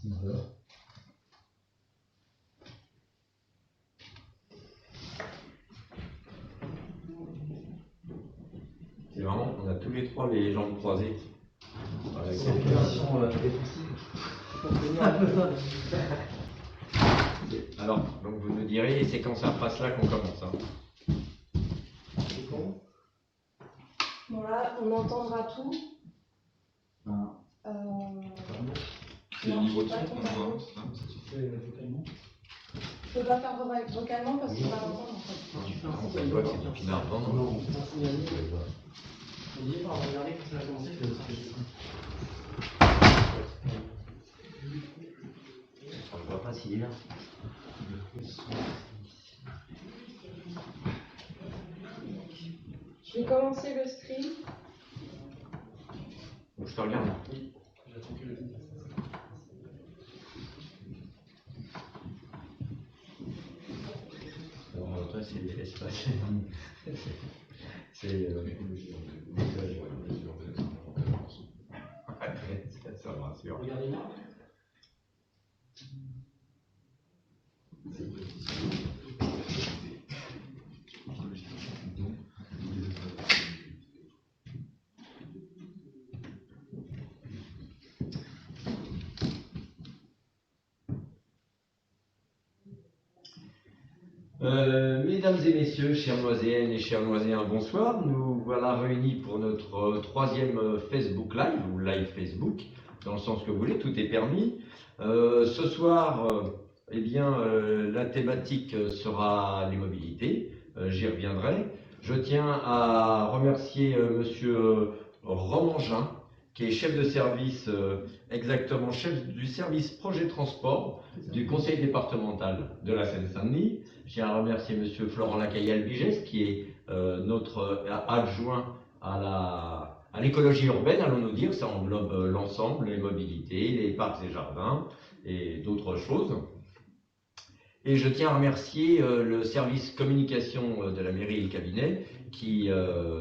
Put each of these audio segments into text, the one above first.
Voilà. C'est vraiment, on a tous les trois les jambes croisées. Avec C'est une version défensive. Alors, donc vous nous direz, et c'est quand ça passe là qu'on commence. Hein. C'est bon. Bon là, on entendra tout. C'est le Non, niveau de pas son qu'on totalement. voit, c'est ça? Tu fais vocalement. Je peux pas faire vocalement parce qu'on va l'entendre en fait. On voit que c'est du pinard. Non, non. Non, c'est un signalement. On dit, on va regarder quand ça va commencer, je vais le faire. On ne voit pas s'il est là. Je vais commencer le stream. Donc je te regarde. Oui, j'attends que le film. Alors toi c'est l'espace. C'est ça me rassure. Regardez là. Mesdames et messieurs, chers Noiséennes et chers Noiséens, bonsoir. Nous voilà réunis pour notre troisième Facebook Live, ou Live Facebook, dans le sens que vous voulez, tout est permis. Ce soir, eh bien, la thématique sera les mobilités, j'y reviendrai. Je tiens à remercier Monsieur Romangin, qui est chef de service, exactement chef du service projet transport du conseil départemental de la Seine-Saint-Denis. Je tiens à remercier Monsieur Florent Lacaille-Albigès, qui est notre adjoint à l'écologie urbaine, allons-nous dire. Ça englobe l'ensemble, les mobilités, les parcs et jardins et d'autres choses. Et je tiens à remercier le service communication de la mairie et le cabinet,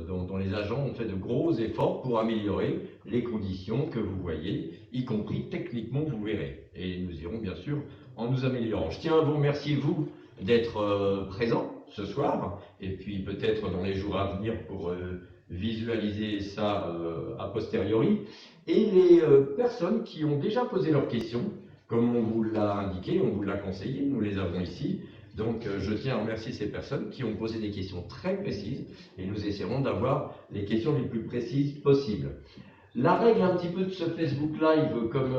dont les agents ont fait de gros efforts pour améliorer les conditions que vous voyez, y compris techniquement, vous verrez. Et nous irons bien sûr en nous améliorant. Je tiens à vous remercier, vous, d'être présents ce soir, et puis peut-être dans les jours à venir pour visualiser ça a posteriori, et les personnes qui ont déjà posé leurs questions, comme on vous l'a indiqué, on vous l'a conseillé, nous les avons ici. Donc je tiens à remercier ces personnes qui ont posé des questions très précises, et nous essaierons d'avoir les questions les plus précises possibles. La règle un petit peu de ce Facebook Live, comme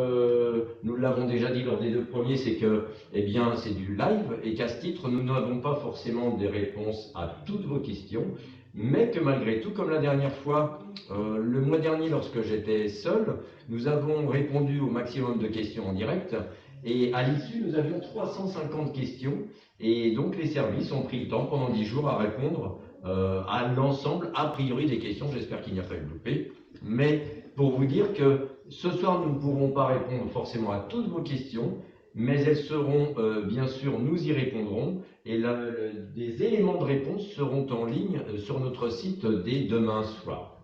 nous l'avons déjà dit lors des deux premiers, c'est que, eh bien, c'est du live et qu'à ce titre, nous n'avons pas forcément des réponses à toutes vos questions, mais que malgré tout, comme la dernière fois, le mois dernier, lorsque j'étais seul, nous avons répondu au maximum de questions en direct, et à l'issue, nous avions 350 questions, et donc les services ont pris le temps pendant 10 jours à répondre à l'ensemble, a priori, des questions. J'espère qu'il n'y a pas eu de loupé, mais pour vous dire que ce soir, nous ne pourrons pas répondre forcément à toutes vos questions, mais elles seront, bien sûr, nous y répondrons, et des éléments de réponse seront en ligne sur notre site dès demain soir,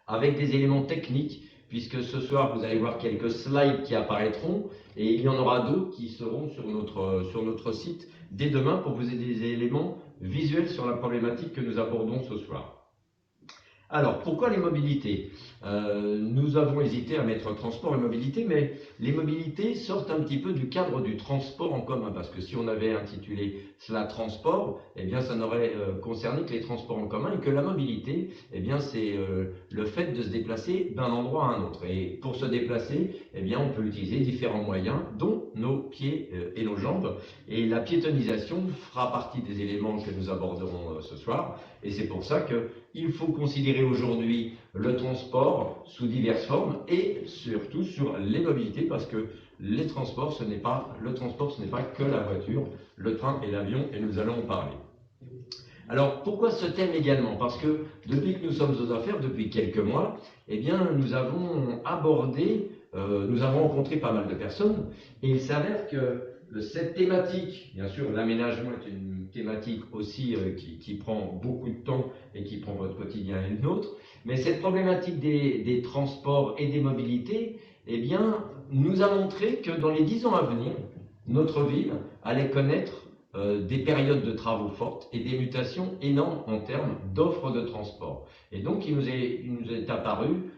avec des éléments techniques, puisque ce soir, vous allez voir quelques slides qui apparaîtront, et il y en aura d'autres qui seront sur notre site dès demain pour vous aider des éléments visuels sur la problématique que nous abordons ce soir. Alors, pourquoi les mobilités? Nous avons hésité à mettre transport et mobilité, mais les mobilités sortent un petit peu du cadre du transport en commun, parce que si on avait intitulé cela transport, eh bien ça n'aurait concerné que les transports en commun, et que la mobilité, eh bien c'est le fait de se déplacer d'un endroit à un autre. Et pour se déplacer, eh bien on peut utiliser différents moyens, dont nos pieds et nos jambes, et la piétonisation fera partie des éléments que nous aborderons ce soir, et c'est pour ça qu'il faut considérer aujourd'hui le transport sous diverses formes et surtout sur les mobilités, parce que le transport ce n'est pas que la voiture, le train et l'avion, et nous allons en parler. Alors pourquoi ce thème également? Parce que depuis que nous sommes aux affaires, depuis quelques mois, eh bien nous avons rencontré pas mal de personnes, et il s'avère que cette thématique, bien sûr l'aménagement est une thématique aussi qui prend beaucoup de temps et qui prend votre quotidien et le nôtre, mais cette problématique des transports et des mobilités, eh bien nous a montré que dans les 10 ans à venir, notre ville allait connaître des périodes de travaux fortes et des mutations énormes en termes d'offres de transport. Et donc, il nous est apparu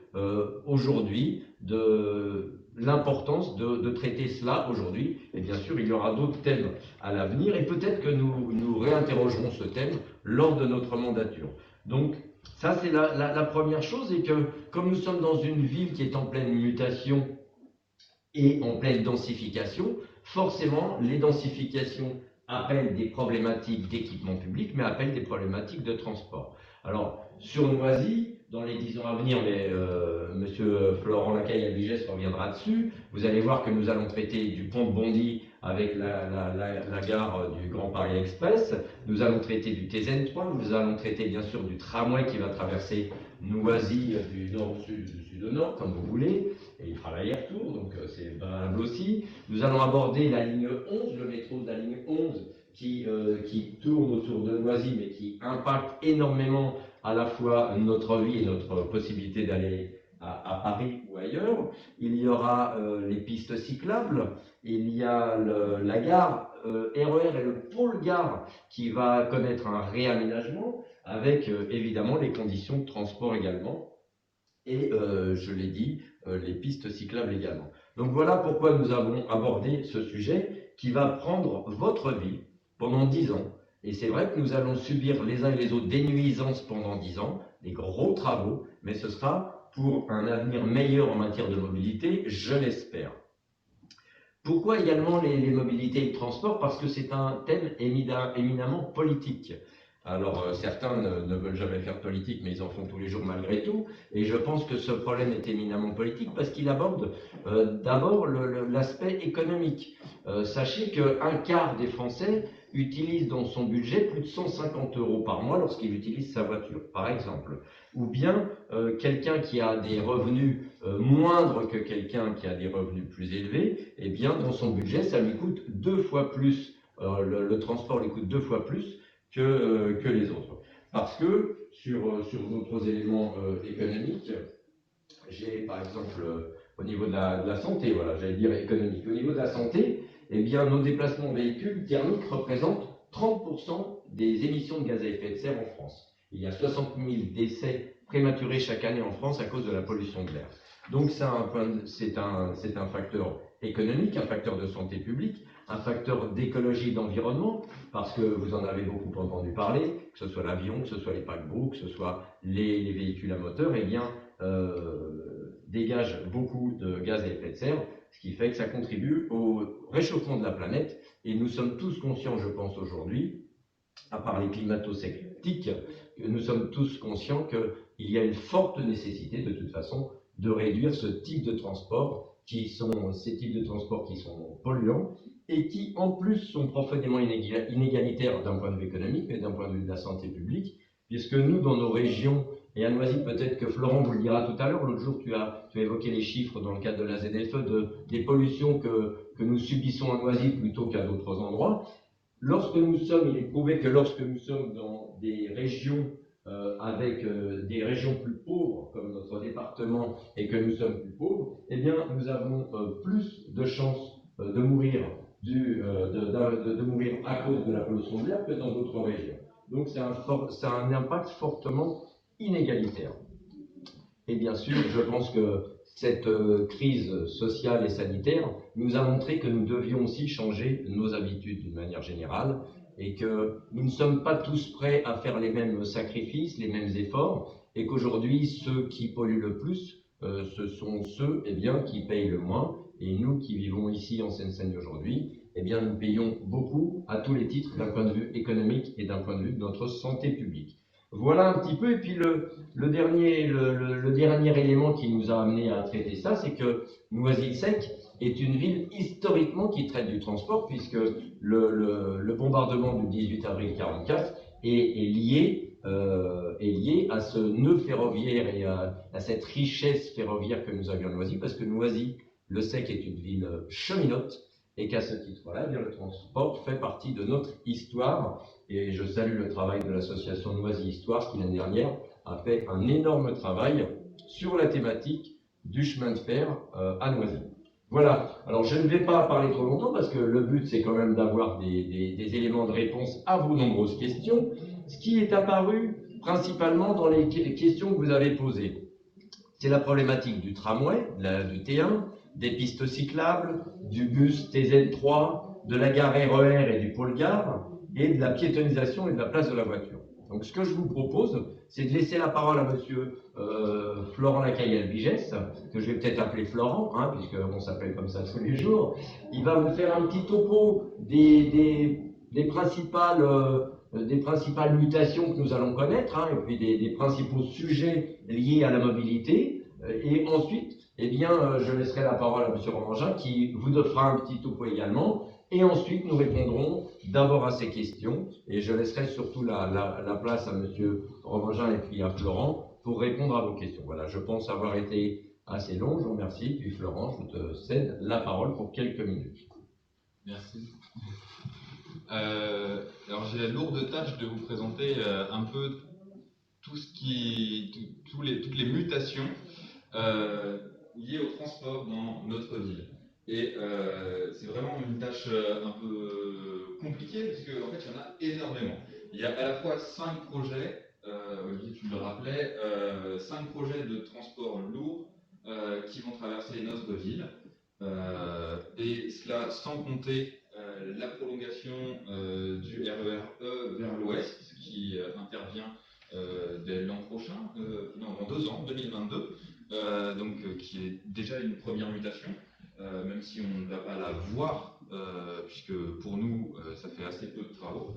aujourd'hui de l'importance de traiter cela aujourd'hui. Et bien sûr, il y aura d'autres thèmes à l'avenir et peut-être que nous réinterrogerons ce thème lors de notre mandature. Donc, ça, c'est la première chose, et que comme nous sommes dans une ville qui est en pleine mutation et en pleine densification, forcément, les densifications appellent des problématiques d'équipement public, mais appellent des problématiques de transport. Alors, sur Noisy, dans les 10 ans à venir, mais Monsieur Florent Lacaille-Abigès reviendra dessus, vous allez voir que nous allons traiter du pont de Bondy avec la gare du Grand Paris Express, nous allons traiter du TZN3, nous allons traiter bien sûr du tramway qui va traverser Noisy du nord au sud, du sud au nord, comme vous voulez, et il fera l'aller-retour, donc c'est valable aussi. Nous allons aborder la ligne 11, le métro de la ligne 11, qui tourne autour de Noisy, mais qui impacte énormément à la fois notre vie et notre possibilité d'aller à Paris ou ailleurs. Il y aura les pistes cyclables, il y a la gare RER et le pôle gare qui va connaître un réaménagement, avec évidemment les conditions de transport également, et je l'ai dit, les pistes cyclables également. Donc voilà pourquoi nous avons abordé ce sujet qui va prendre votre vie pendant 10 ans. Et c'est vrai que nous allons subir les uns et les autres des nuisances pendant 10 ans, des gros travaux, mais ce sera pour un avenir meilleur en matière de mobilité, je l'espère. Pourquoi également les mobilités et le transport? Parce que c'est un thème éminemment politique. Alors certains ne veulent jamais faire politique, mais ils en font tous les jours malgré tout. Et je pense que ce problème est éminemment politique parce qu'il aborde d'abord l'aspect économique. Sachez qu'un quart des Français utilise dans son budget plus de 150 € par mois lorsqu'il utilise sa voiture, par exemple. Ou bien quelqu'un qui a des revenus moindres que quelqu'un qui a des revenus plus élevés, eh bien dans son budget, ça lui coûte 2 fois plus, le transport lui coûte 2 fois plus que les autres. Parce que sur d'autres éléments économiques, j'ai par exemple au niveau de la santé, voilà, j'allais dire économique, au niveau de la santé, eh bien nos déplacements en véhicules thermiques représentent 30% des émissions de gaz à effet de serre en France. Il y a 60 000 décès prématurés chaque année en France à cause de la pollution de l'air. Donc c'est un facteur économique, un facteur de santé publique, un facteur d'écologie et d'environnement, parce que vous en avez beaucoup entendu parler, que ce soit l'avion, que ce soit les paquebots, que ce soit les véhicules à moteur, eh bien, dégagent beaucoup de gaz à effet de serre, ce qui fait que ça contribue au réchauffement de la planète, et nous sommes tous conscients, je pense aujourd'hui, à part les climato-sceptiques, nous sommes tous conscients qu'il y a une forte nécessité, de toute façon, de réduire ce type de transport, ces types de transports qui sont polluants, et qui en plus sont profondément inégalitaires d'un point de vue économique, mais d'un point de vue de la santé publique, puisque nous, dans nos régions, et à Noisy, peut-être que Florent vous le dira tout à l'heure, l'autre jour tu as évoqué les chiffres dans le cadre de la ZFE, des pollutions que nous subissons à Noisy plutôt qu'à d'autres endroits. Il est prouvé que lorsque nous sommes dans des régions avec des régions plus pauvres, comme notre département, et que nous sommes plus pauvres, eh bien, nous avons plus de chances de mourir de mourir à cause de la pollution de l'air que dans d'autres régions. Donc ça a un impact fortement inégalitaire. Et bien sûr, je pense que cette crise sociale et sanitaire nous a montré que nous devions aussi changer nos habitudes d'une manière générale, et que nous ne sommes pas tous prêts à faire les mêmes sacrifices, les mêmes efforts, et qu'aujourd'hui, ceux qui polluent le plus, ce sont ceux qui payent le moins. Et nous qui vivons ici en Seine-Saint-Denis aujourd'hui, eh bien, nous payons beaucoup à tous les titres d'un point de vue économique et d'un point de vue de notre santé publique. Voilà un petit peu. Et puis le dernier élément qui nous a amené à traiter ça, c'est que Noisy-le-Sec est une ville historiquement qui traite du transport, puisque le bombardement du 18 avril 1944 est lié à ce nœud ferroviaire et à cette richesse ferroviaire que nous avions à Noisy, parce que Noisy-le-Sec est une ville cheminote, et qu'à ce titre-là, le transport fait partie de notre histoire. Et je salue le travail de l'association Noisy Histoire qui, l'année dernière, a fait un énorme travail sur la thématique du chemin de fer à Noisy. Voilà, alors je ne vais pas parler trop longtemps parce que le but c'est quand même d'avoir des éléments de réponse à vos nombreuses questions. Ce qui est apparu principalement dans les questions que vous avez posées, c'est la problématique du tramway, du T1, des pistes cyclables, du bus TZ3, de la gare RER et du pôle gare, et de la piétonisation et de la place de la voiture. Donc ce que je vous propose, c'est de laisser la parole à monsieur Florent Lacaille-Albigès, que je vais peut-être appeler Florent, hein, puisqu'on s'appelle comme ça tous les jours. Il va vous faire un petit topo des principales mutations que nous allons connaître, hein, et puis des principaux sujets liés à la mobilité. Et ensuite, eh bien, je laisserai la parole à M. Romangin qui vous fera un petit topo également. Et ensuite, nous répondrons d'abord à ces questions. Et je laisserai surtout la place à M. Romangin et puis à Florent pour répondre à vos questions. Voilà, je pense avoir été assez long. Je vous remercie. Puis Florent, je te cède la parole pour quelques minutes. Merci. Alors j'ai la lourde tâche de vous présenter un peu toutes les mutations liées au transport dans notre ville. Et c'est vraiment une tâche un peu compliquée parce qu'en fait il y en a énormément. Il y a à la fois 5 projets, Olivier tu le rappelais, 5 projets de transport lourd qui vont traverser notre ville. Et cela sans compter la prolongation du RER-E vers l'ouest qui intervient dès l'an prochain, dans 2 ans, 2022, qui est déjà une première mutation, même si on ne va pas la voir, puisque pour nous ça fait assez peu de travaux.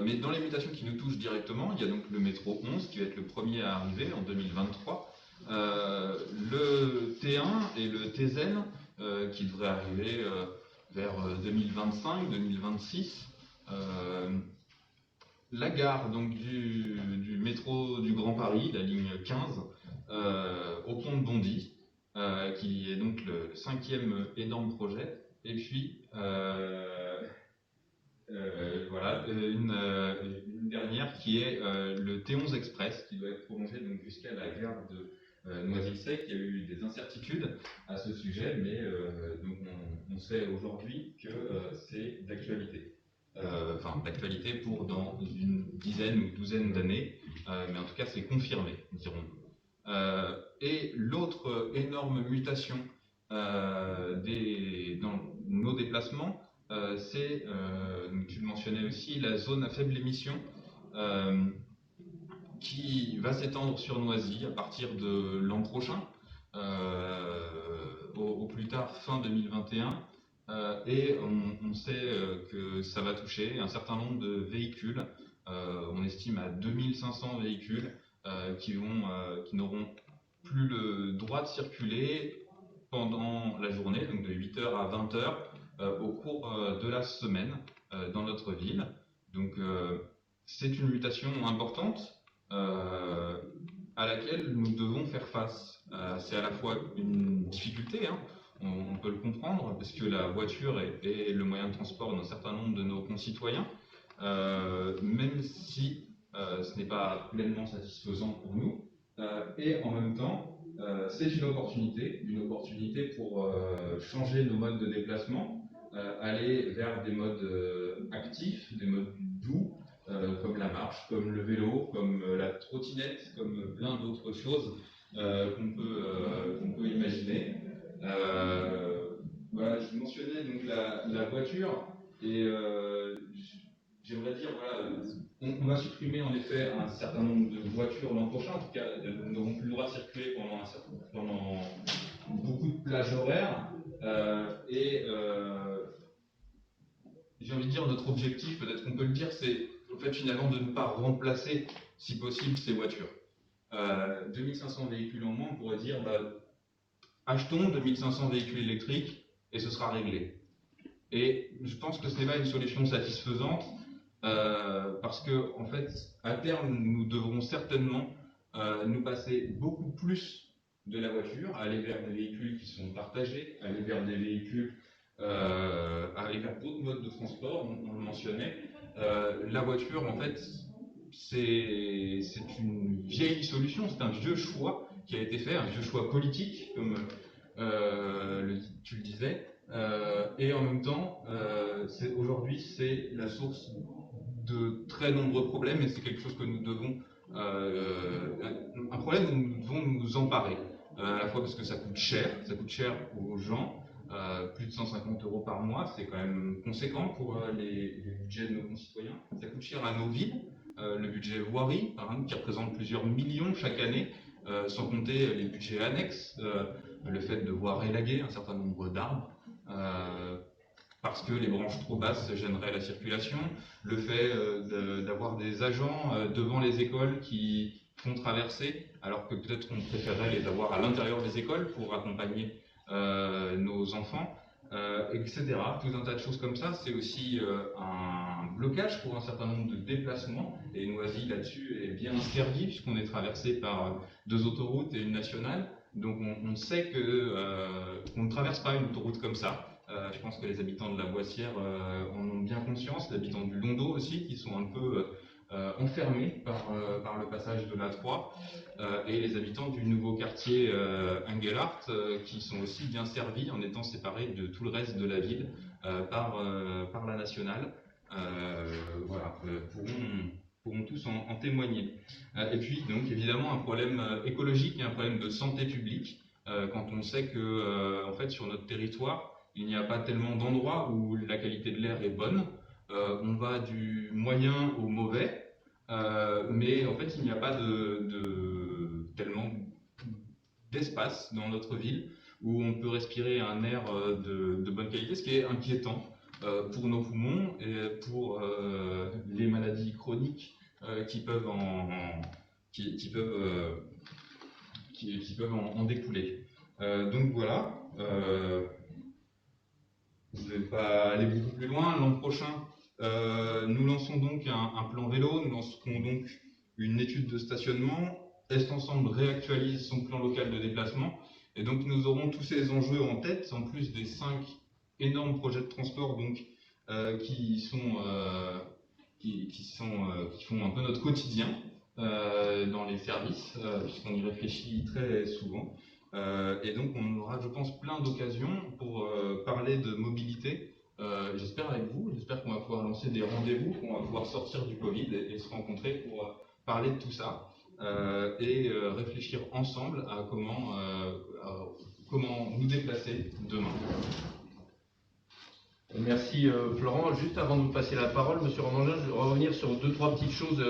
Mais dans les mutations qui nous touchent directement, il y a donc le métro 11 qui va être le premier à arriver en 2023, le T1 et le TZN qui devraient arriver vers 2025-2026. La gare donc, du métro du Grand Paris, la ligne 15, au pont de Bondy, qui est donc le 5e énorme projet. Et puis, voilà, une dernière qui est le T11 Express, qui doit être prolongé donc, jusqu'à la gare de Noisy-le-Sec. Il y a eu des incertitudes à ce sujet, mais donc on sait aujourd'hui que c'est d'actualité. Enfin, d'actualité pour dans une dizaine ou douzaine d'années, mais en tout cas c'est confirmé, dirons-nous. Et l'autre énorme mutation dans nos déplacements, c'est, tu le mentionnais aussi, la zone à faible émission qui va s'étendre sur Noisy à partir de l'an prochain, au plus tard fin 2021. Et on sait que ça va toucher un certain nombre de véhicules. On estime à 2500 véhicules qui n'auront plus le droit de circuler pendant la journée, donc de 8h à 20h, au cours de la semaine dans notre ville. Donc c'est une mutation importante à laquelle nous devons faire face. C'est à la fois une difficulté, hein, on peut le comprendre, parce que la voiture est le moyen de transport d'un certain nombre de nos concitoyens, même si ce n'est pas pleinement satisfaisant pour nous. Et en même temps, c'est une opportunité pour changer nos modes de déplacement, aller vers des modes actifs, des modes doux, comme la marche, comme le vélo, comme la trottinette, comme plein d'autres choses qu'on peut imaginer. Voilà, je mentionnais donc la voiture et j'aimerais dire, voilà, on va supprimer en effet un certain nombre de voitures l'an prochain. En tout cas, elles n'auront plus le droit de circuler pendant beaucoup de plages horaires. J'ai envie de dire, notre objectif, peut-être qu'on peut le dire, c'est en fait finalement de ne pas remplacer, si possible, ces voitures. 2500 véhicules en moins, on pourrait dire, achetons 2500 véhicules électriques et ce sera réglé. Et je pense que ce n'est pas une solution satisfaisante parce que, en fait, à terme, nous devrons certainement nous passer beaucoup plus de la voiture, aller vers des véhicules qui sont partagés, aller vers des véhicules, aller vers d'autres modes de transport, on le mentionnait. La voiture, en fait, c'est une vieille solution, c'est un vieux choix qui a été fait, un vieux choix politique, comme tu le disais, et en même temps, aujourd'hui, c'est la source de très nombreux problèmes, et c'est quelque chose que nous devons, un problème dont nous devons nous emparer, à la fois parce que ça coûte cher aux gens. Plus de 150 € par mois, c'est quand même conséquent pour les budgets de nos concitoyens. Ça coûte cher à nos villes, le budget voirie, par exemple, qui représente plusieurs millions chaque année, sans compter les budgets annexes, le fait de voir élaguer un certain nombre d'arbres, parce que les branches trop basses gêneraient la circulation, le fait d'avoir des agents devant les écoles qui font traverser, alors que peut-être qu'on préférerait les avoir à l'intérieur des écoles pour accompagner nos enfants, etc. Tout un tas de choses comme ça. C'est aussi un blocage pour un certain nombre de déplacements, et Noisy là-dessus est bien servi puisqu'on est traversé par 2 autoroutes et une nationale, donc on sait qu'on ne traverse pas une autoroute comme ça. Je pense que les habitants de la Boissière en ont bien conscience, les habitants du Londeau aussi, qui sont un peu enfermés par le passage de l'A3, et les habitants du nouveau quartier Engelhardt, qui sont aussi bien servis en étant séparés de tout le reste de la ville par la nationale. Voilà, pourront tous en témoigner. Et puis, donc, évidemment, un problème écologique et un problème de santé publique, quand on sait que, en fait, sur notre territoire, il n'y a pas tellement d'endroits où la qualité de l'air est bonne. On va du moyen au mauvais, mais en fait, il n'y a pas tellement d'espace dans notre ville où on peut respirer un air de bonne qualité, ce qui est inquiétant pour nos poumons et pour les maladies chroniques qui peuvent en découler. Donc voilà. Je ne vais pas aller beaucoup plus loin. L'an prochain, nous lançons donc un plan vélo, nous lancerons donc une étude de stationnement. Est Ensemble réactualise son plan local de déplacement. Et donc nous aurons tous ces enjeux en tête, en plus des 5 énormes projets de transport donc, qui font un peu notre quotidien dans les services, puisqu'on y réfléchit très souvent. Et donc on aura, je pense, plein d'occasions pour parler de mobilité. J'espère avec vous, j'espère qu'on va pouvoir lancer des rendez-vous, qu'on va pouvoir sortir du Covid et se rencontrer pour parler de tout ça et réfléchir ensemble à comment nous déplacer demain. Merci Florent. Juste avant de vous passer la parole, Monsieur Romangin, je vais revenir sur 2-3 petites choses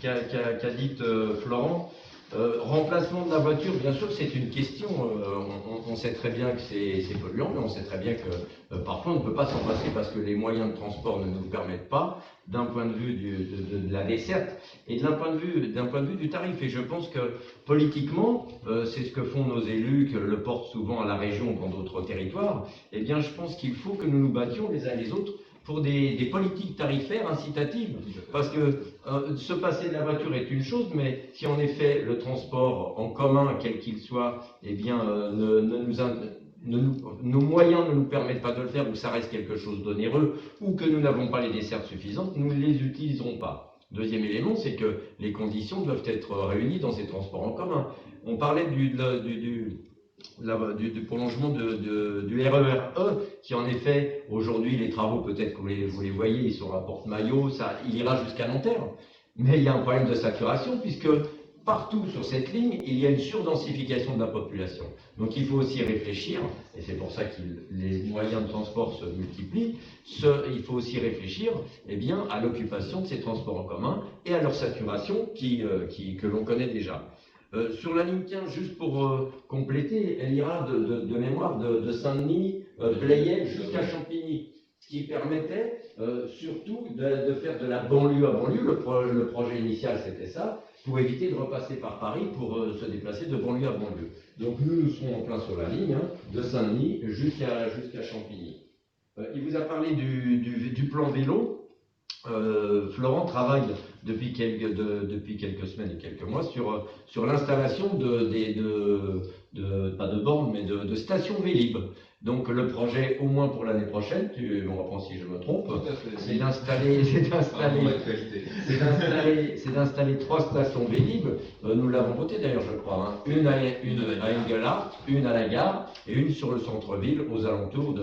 qu'a dites Florent. Remplacement de la voiture, bien sûr, c'est une question. On sait très bien que c'est polluant, mais on sait très bien que parfois on ne peut pas s'en passer parce que les moyens de transport ne nous permettent pas, d'un point de vue de la desserte et d'un point de vue du tarif. Et je pense que politiquement, c'est ce que font nos élus, que le portent souvent à la région dans d'autres territoires. Eh bien, je pense qu'il faut que nous nous battions les uns les autres pour des politiques tarifaires incitatives. Parce que se passer de la voiture est une chose, mais si en effet le transport en commun, quel qu'il soit, eh bien, nos moyens ne nous permettent pas de le faire, ou ça reste quelque chose d'onéreux, ou que nous n'avons pas les dessertes suffisantes, nous ne les utiliserons pas. Deuxième élément, c'est que les conditions doivent être réunies dans ces transports en commun. On parlait du prolongement du RER-E, qui en effet, aujourd'hui, les travaux, peut-être que vous les voyez, ils sont à Porte-Maillot, il ira jusqu'à Nanterre. Mais il y a un problème de saturation, puisque partout sur cette ligne, il y a une surdensification de la population. Donc il faut aussi réfléchir, et c'est pour ça que les moyens de transport se multiplient, il faut aussi réfléchir eh bien, à l'occupation de ces transports en commun et à leur saturation que l'on connaît déjà. Sur la ligne 15, juste pour compléter, elle ira de mémoire de Saint-Denis, Pleyel jusqu'à Champigny, ce qui permettait surtout de faire de la banlieue à banlieue. Le projet initial, c'était ça, pour éviter de repasser par Paris pour se déplacer de banlieue à banlieue. Donc nous serons en plein sur la ligne, de Saint-Denis jusqu'à Champigny. Il vous a parlé du plan vélo. Florent travaille depuis quelques semaines et quelques mois sur l'installation pas de bornes, mais de stations Vélib. Donc le projet, au moins pour l'année prochaine, tu me reprends si je me trompe, Tout à fait. c'est d'installer 3 stations Vélib. Nous l'avons voté d'ailleurs, je crois. Hein. Une à Engelhardt, une à la gare et une sur le centre-ville, aux alentours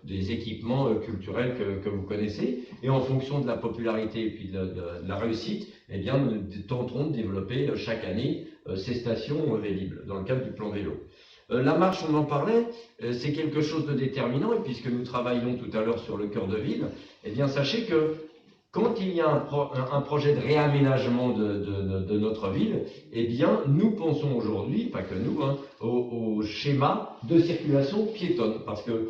des équipements culturels que vous connaissez. Et en fonction de la popularité et puis de la réussite, eh bien, nous tenterons de développer chaque année ces stations Vélib dans le cadre du plan vélo. La marche, on en parlait, c'est quelque chose de déterminant, et puisque nous travaillons tout à l'heure sur le cœur de ville, eh bien sachez que quand il y a un projet de réaménagement de notre ville, eh bien nous pensons aujourd'hui, pas que nous, hein, au schéma de circulation piétonne, parce que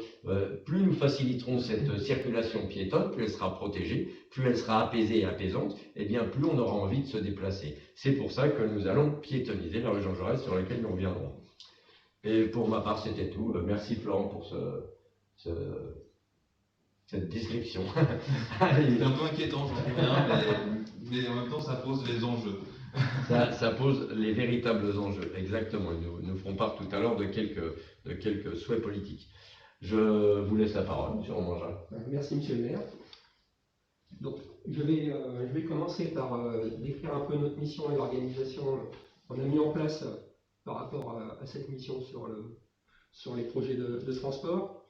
plus nous faciliterons cette circulation piétonne, plus elle sera protégée, plus elle sera apaisée et apaisante, eh bien plus on aura envie de se déplacer. C'est pour ça que nous allons piétonniser la rue Jean Jaurès, sur laquelle nous reviendrons. Et pour ma part, c'était tout. Merci Florent pour cette description. C'est un peu inquiétant, j'en conviens, mais en même temps, ça pose les enjeux. Ça pose les véritables enjeux, exactement. Nous ferons part tout à l'heure de quelques souhaits politiques. Je vous laisse la parole, M. Romangin. Merci, Monsieur le maire. Donc, je vais commencer par décrire un peu notre mission et l'organisation qu'on a mis en place par rapport à cette mission sur les projets de transport.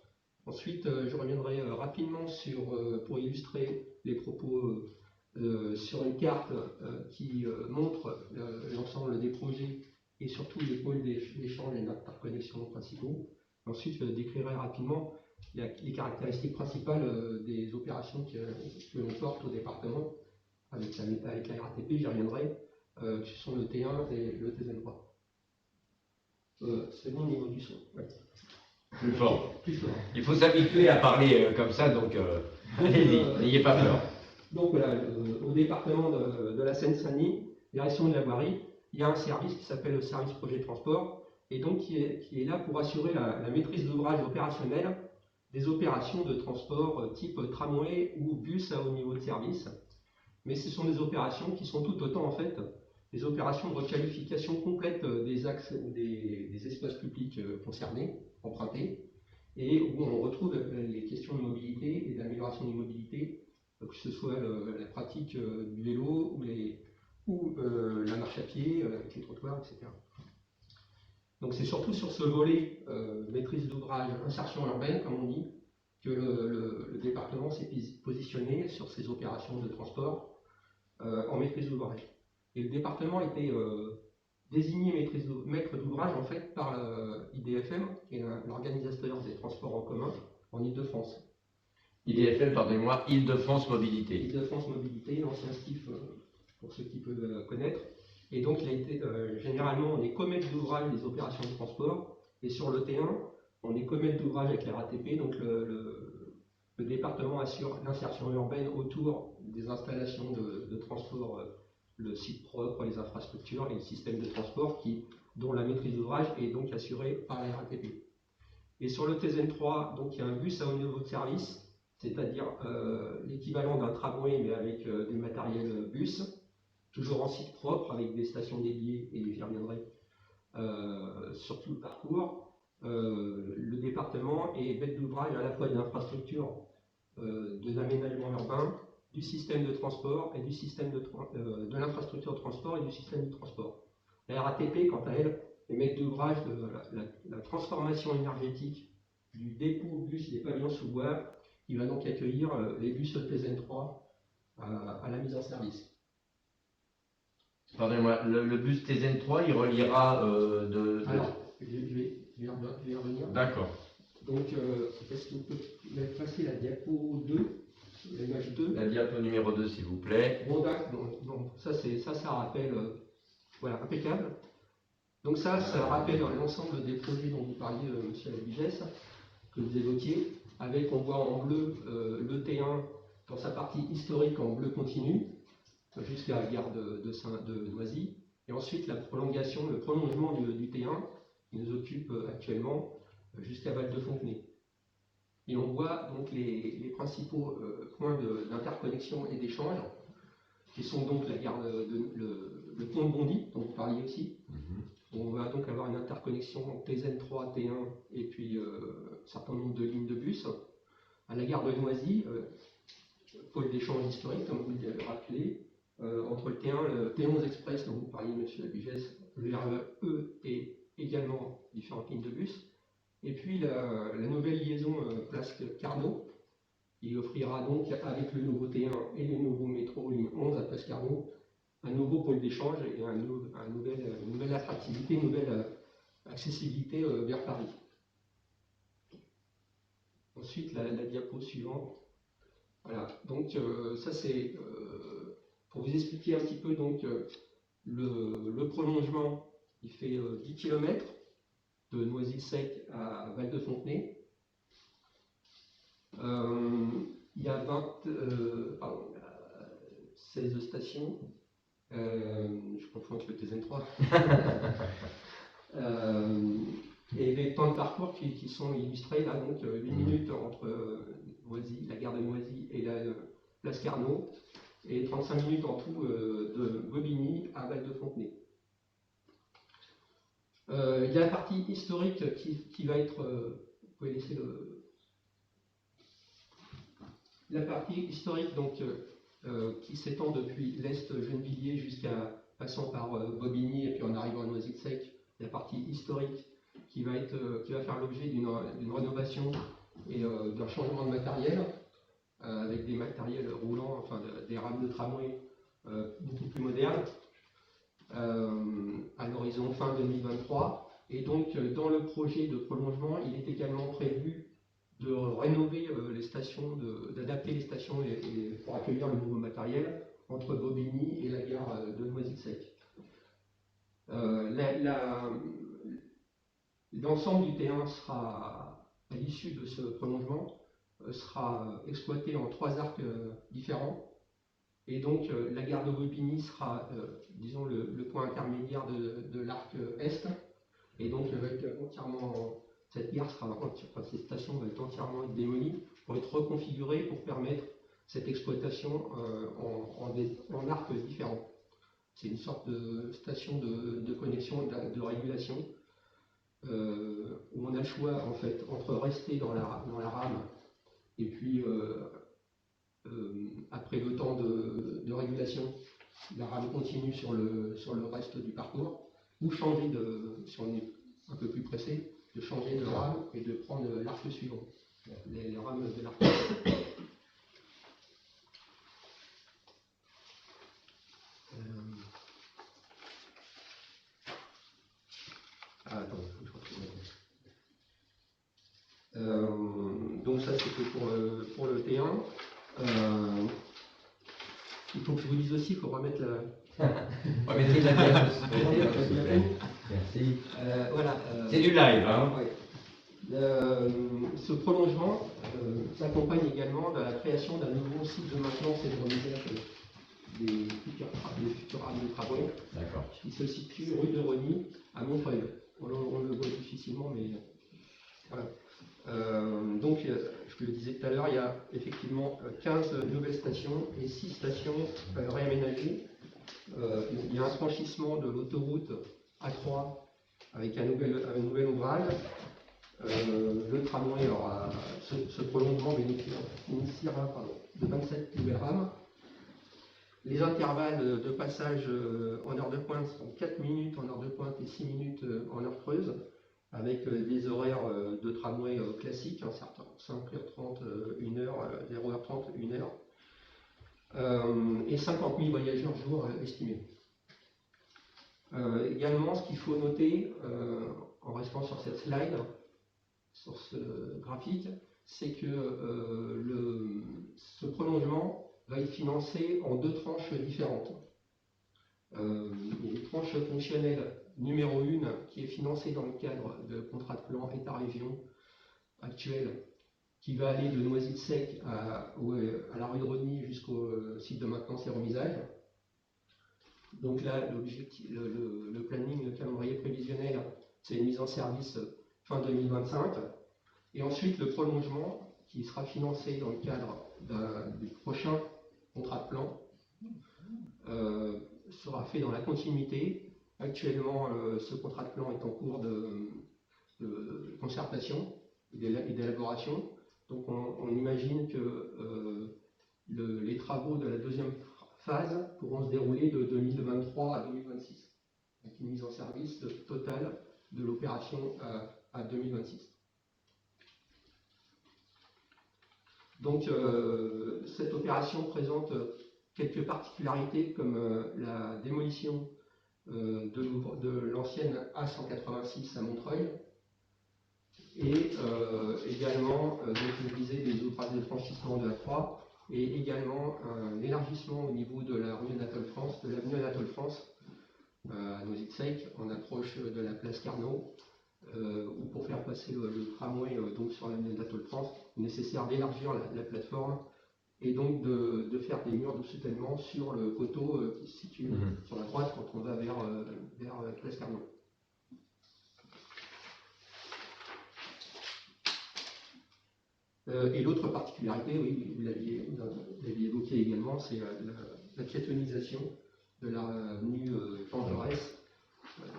Ensuite, je reviendrai rapidement pour illustrer les propos sur une carte qui montre l'ensemble des projets et surtout les pôles d'échange et d'interconnexion principaux. Ensuite, je décrirai rapidement les caractéristiques principales des opérations que l'on porte au département avec la RATP, j'y reviendrai, qui sont le T1 et le TZN3. C'est bon au niveau du son. Ouais. Plus fort. Plus fort. Il faut s'habituer à parler comme ça, donc allez-y, n'ayez pas peur. Donc voilà, au département de la Seine-Saint-Denis, direction de la voirie, il y a un service qui s'appelle le service projet transport, et donc qui est là pour assurer la maîtrise d'ouvrage opérationnelle des opérations de transport type tramway ou bus à haut niveau de service. Mais ce sont des opérations qui sont tout autant en fait des opérations de requalification complète des axes ou des espaces publics concernés, empruntés, et où on retrouve les questions de mobilité et d'amélioration des mobilités, que ce soit la pratique du vélo ou la marche à pied avec les trottoirs, etc. Donc c'est surtout sur ce volet maîtrise d'ouvrage, insertion urbaine, comme on dit, que le département s'est positionné sur ces opérations de transport en maîtrise d'ouvrage. Et le département a été désigné maître d'ouvrage en fait par IDFM, qui est l'organisateur des transports en commun en Île-de-France. IDFM, pardonnez-moi, Île-de-France Mobilité. Île-de-France Mobilité, l'ancien STIF pour ceux qui peuvent connaître. Et donc il a été, généralement on est commaître d'ouvrage des opérations de transport, et sur le T1 on est commaître d'ouvrage avec la RATP, donc le département assure l'insertion urbaine autour des installations de transport, le site propre, les infrastructures et le système de transport dont la maîtrise d'ouvrage est donc assurée par la RATP. Et sur le TZN3, donc il y a un bus à haut niveau de service, c'est-à-dire l'équivalent d'un tramway mais avec des matériels bus, toujours en site propre avec des stations dédiées, et j'y reviendrai sur tout le parcours. Le département est maître d'ouvrage à la fois de l'infrastructure de l'aménagement urbain, du système de transport et du système de l'infrastructure de transport et du système de transport. La RATP, quant à elle, est maître d'ouvrage de la transformation énergétique du dépôt bus des pavillons sous bois, qui va donc accueillir les bus TZN3 à la mise en service. Pardonnez-moi, le bus TZN3, il reliera Alors, je vais y revenir. D'accord. Donc, est-ce que vous pouvez passer la diapo 2, l'image 2? La diapo numéro 2, s'il vous plaît. Bon, donc ça rappelle, voilà, impeccable. Donc ça rappelle l'ensemble des projets dont vous parliez, monsieur Albigès, que vous évoquiez, avec, on voit en bleu le T1 dans sa partie historique en bleu continu, jusqu'à la gare de Noisy, et ensuite le prolongement du T1 qui nous occupe actuellement jusqu'à Val-de-Fontenay. Et on voit donc les principaux points d'interconnexion et d'échange, qui sont donc la gare le pont de Bondy, dont vous parliez aussi, On va donc avoir une interconnexion TZN3, T1 et puis un certain nombre de lignes de bus. À la gare de Noisy, pôle d'échange historique, comme vous l'avez rappelé, entre le T1 et le T11 Express, dont vous parliez, M. Labugès, le REE et également différentes lignes de bus. Et puis la nouvelle liaison place Carnot, il offrira donc avec le nouveau T1 et les nouveaux métros ligne 11 à place Carnot un nouveau pôle d'échange et une nouvelle attractivité, une nouvelle accessibilité vers Paris. Ensuite, la diapo suivante. Voilà, donc ça c'est pour vous expliquer un petit peu donc, le prolongement. Il fait 10 km de Noisy-le-Sec à Val-de-Fontenay. Il y a 16 stations. Je confonds avec le TZN3. Et les temps de parcours qui sont illustrés là, donc 8 minutes entre Noisy, la gare de Noisy et la place Carnot, et 35 minutes en tout de Bobigny à Val-de-Fontenay. Il y a la partie historique qui va être. Vous pouvez laisser la partie historique donc, qui s'étend depuis l'Est Gennevilliers jusqu'à passant par Bobigny et puis en arrivant à Noisy-le-Sec. La partie historique qui va faire l'objet d'une rénovation et d'un changement de matériel avec des matériels roulants, enfin des rames de tramway beaucoup plus modernes à l'horizon fin 2023. Et donc dans le projet de prolongement, il est également prévu de rénover les stations, d'adapter les stations et pour accueillir le nouveau matériel entre Bobigny et la gare de Noisy-le-Sec. L'ensemble du T1 sera, à l'issue de ce prolongement, sera exploité en 3 arcs différents. Et donc la gare de Bobigny sera, disons, le point intermédiaire de l'arc Est. Et donc cette gare cette station va être entièrement démolie pour être reconfigurée pour permettre cette exploitation en arcs différents. C'est une sorte de station de connexion et de régulation où on a le choix en fait entre rester dans la rame et puis après le temps de régulation, la rame continue sur le reste du parcours, ou changer si on est un peu plus pressé, de changer de rame et de prendre l'arc suivant, les rames de l'arc. Donc ça c'était pour le T1. Il faut que je vous dise aussi, il faut remettre la... Remettez la diapositive. Merci. Voilà. C'est du live, hein. Ouais. Ce prolongement s'accompagne également de la création d'un nouveau site de maintenance et de remisage des futurs rames de tramway. D'accord. Qui se situe rue de Rony à Montreuil. On le voit difficilement, mais voilà. Donc, je le disais tout à l'heure, il y a effectivement 15 nouvelles stations et 6 stations réaménagées. Il y a un franchissement de l'autoroute A3 avec un nouvel ouvrage. Le tramway aura ce prolongement bénéficiera de 27 nouvelles rames. Les intervalles de passage en heure de pointe sont 4 minutes en heure de pointe et 6 minutes en heure creuse, avec des horaires de tramway classiques, certains 5h30, 1h, 0h30, 1h, et 50 000 voyageurs jour estimés. Également, ce qu'il faut noter, en restant sur cette slide, sur ce graphique, c'est que ce prolongement va être financé en 2 tranches différentes. Il y a une tranche fonctionnelle numéro 1 qui est financée dans le cadre de contrat de plan État-région actuel, qui va aller de Noisy-le-Sec à la rue de Rony jusqu'au site de maintenance et remisage. Donc là, le planning, le calendrier prévisionnel, c'est une mise en service fin 2025. Et ensuite, le prolongement qui sera financé dans le cadre du prochain contrat de plan sera fait dans la continuité Actuellement, ce contrat de plan est en cours de concertation et d'élaboration. Donc on imagine que les travaux de la deuxième phase pourront se dérouler de 2023 à 2026, avec une mise en service totale de l'opération à 2026. Donc cette opération présente quelques particularités comme la démolition de l'ancienne A186 à Montreuil et également, donc je disais, des ouvrages de franchissement de la Croix et également un élargissement au niveau de la rue Anatole France, de l'avenue Anatole France à Noisy-le-Sec, en approche de la place Carnot, où pour faire passer le tramway donc sur l'avenue Anatole France, il est nécessaire d'élargir la plateforme et donc de faire des murs de soutènement sur le coteau qui se situe sur la droite quand on va vers place Carnot. Et l'autre particularité, oui, vous l'aviez évoqué également, c'est la piétonisation de l'avenue Jean Jaurès,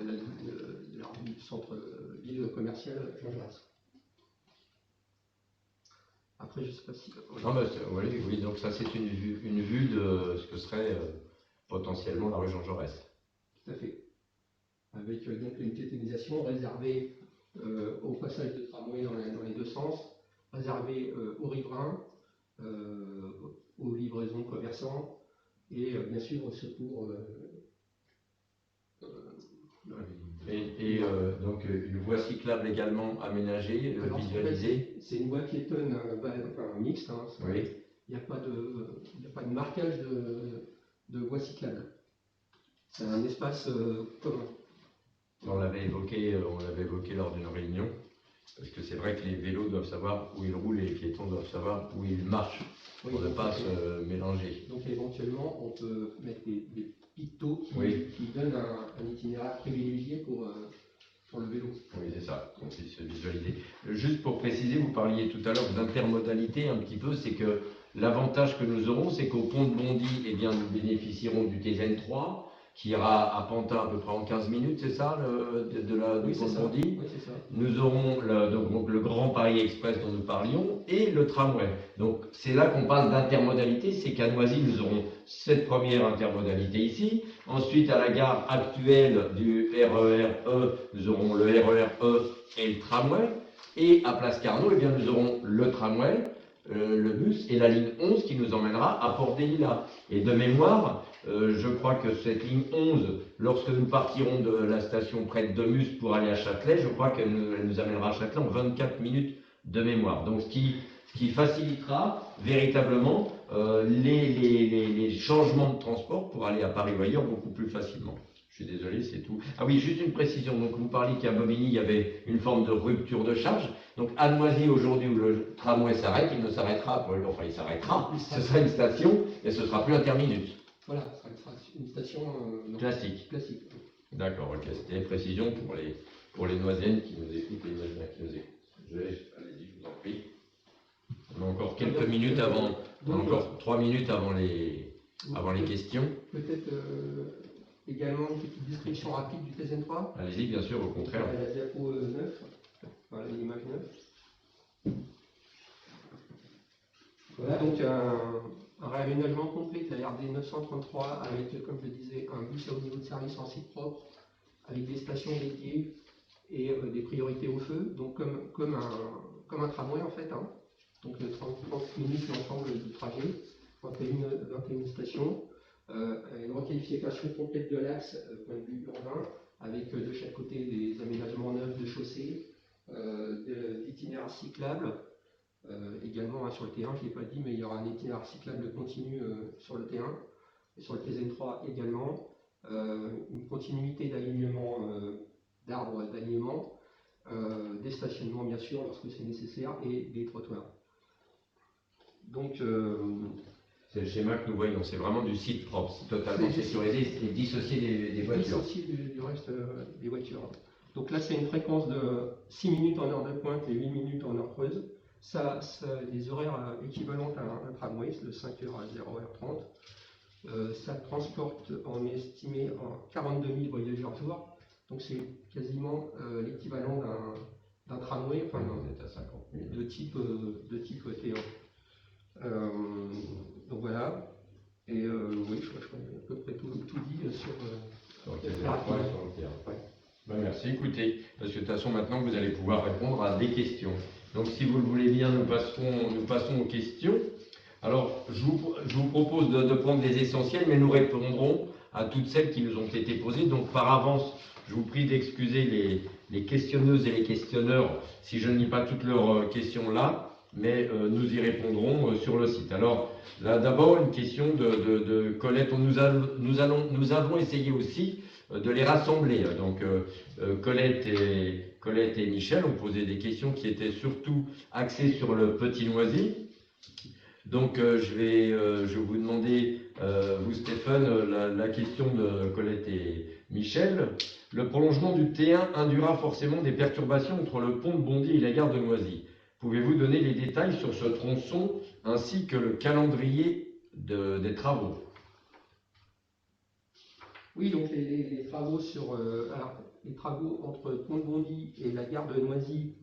de la rue du centre-ville commercial Jean Jaurès. Après, je ne sais pas si... Non, mais, oui, donc ça c'est une vue de ce que serait potentiellement la rue Jean Jaurès. Tout à fait. Avec donc une piétonisation réservée au passage de tramway dans les deux sens, réservé aux riverains, aux livraisons de commerçants et bien sûr au secours. Donc une voie cyclable également aménagée, visualisée. C'est une voie piétonne mixte. Hein, oui. Il n'y a pas de marquage de voie cyclable. C'est un espace commun. On l'avait évoqué lors d'une réunion. Parce que c'est vrai que les vélos doivent savoir où ils roulent et les piétons doivent savoir où ils marchent pour ne pas se mélanger. Donc éventuellement, on peut mettre des pictos qui donnent un itinéraire privilégié pour le vélo. Oui, c'est ça, qu'on puisse se visualiser. Juste pour préciser, vous parliez tout à l'heure d'intermodalité un petit peu, c'est que l'avantage que nous aurons, c'est qu'au pont de Bondy, eh bien, nous bénéficierons du TZN3, qui ira à Pantin à peu près en 15 minutes, c'est ça, du pont de Bondy. Oui, c'est ça. Nous aurons donc le Grand Paris Express dont nous parlions et le tramway. Donc c'est là qu'on parle d'intermodalité, c'est qu'à Noisy, nous aurons cette première intermodalité ici. Ensuite, à la gare actuelle du RER-E, nous aurons le RER-E et le tramway. Et à Place Carnot, eh bien, nous aurons le tramway, le bus et la ligne 11 qui nous emmènera à Port-des-Lilas. Et de mémoire, je crois que cette ligne 11, lorsque nous partirons de la station près de Domus pour aller à Châtelet, je crois qu'elle nous amènera à Châtelet en 24 minutes de mémoire. Donc ce qui facilitera véritablement les changements de transport pour aller à Paris ou ailleurs beaucoup plus facilement. Je suis désolé, c'est tout. Ah oui, juste une précision. Donc vous parliez qu'à Bobigny, il y avait une forme de rupture de charge. Donc à Noisy, aujourd'hui, où le tramway s'arrête, il ne s'arrêtera, enfin il s'arrêtera, ce sera une station et ce sera plus un terminus. Voilà, ce sera une station classique. D'accord, ok. C'était une précision pour les Noisiennes qui nous écoutent, les Noisiens qui nous écoutent. Allez-y, je vous en prie. On a encore quelques minutes avant, encore 3 minutes avant les questions. Peut-être également une petite description rapide du TZN3. Allez-y, bien sûr, au contraire. La diapo 9, voilà l'image 9. Voilà donc un réaménagement complet de la RD 933 avec, comme je le disais, un bus à haut niveau de service en site propre, avec des stations dédiées et des priorités au feu, donc comme un tramway en fait. Hein. Donc 30 minutes l'ensemble du trajet, 21 stations, une requalification complète de l'axe point de vue urbain, avec de chaque côté des aménagements neufs de chaussées, d'itinéraires cyclables. Également sur le T1, je ne l'ai pas dit, mais il y aura un itinéraire cyclable continu sur le T1 et sur le TZN3 également. Une continuité d'alignement d'arbres d'alignement, des stationnements bien sûr lorsque c'est nécessaire et des trottoirs. Donc c'est le schéma que nous voyons, c'est vraiment du site propre, c'est totalement sécurisé et dissocié des voitures. Dissocié du reste des voitures. Donc là c'est une fréquence de 6 minutes en heure de pointe et 8 minutes en heure creuse. Ça des horaires équivalents à un tramway, de 5h à 0h30. Ça transporte, on est estimé en 42 000 voyageurs jour, donc c'est quasiment l'équivalent d'un tramway, enfin, On est à 50 000. de type T1. Donc voilà, et oui, je crois que j'ai à peu près tout dit sur Donc, il y a des points sur le terrain. Ben, merci. Écoutez, parce que de toute façon, maintenant, vous allez pouvoir répondre à des questions. Donc, si vous le voulez bien, nous passons aux questions. Alors, je vous propose de prendre les essentiels, mais nous répondrons à toutes celles qui nous ont été posées. Donc, par avance, je vous prie d'excuser les questionneuses et les questionneurs si je ne lis pas toutes leurs questions là, mais nous y répondrons sur le site. Alors, là, d'abord, une question de Colette. Nous avons essayé aussi de les rassembler. Donc, Colette et Michel ont posé des questions qui étaient surtout axées sur le Petit Noisy. Donc, je vais vous demander, vous Stéphane, la question de Colette et Michel. Le prolongement du T1 induira forcément des perturbations entre le pont de Bondy et la gare de Noisy. Pouvez-vous donner les détails sur ce tronçon ainsi que le calendrier des travaux? Oui, donc les travaux les travaux entre Pont de Bondy et la gare de Noisy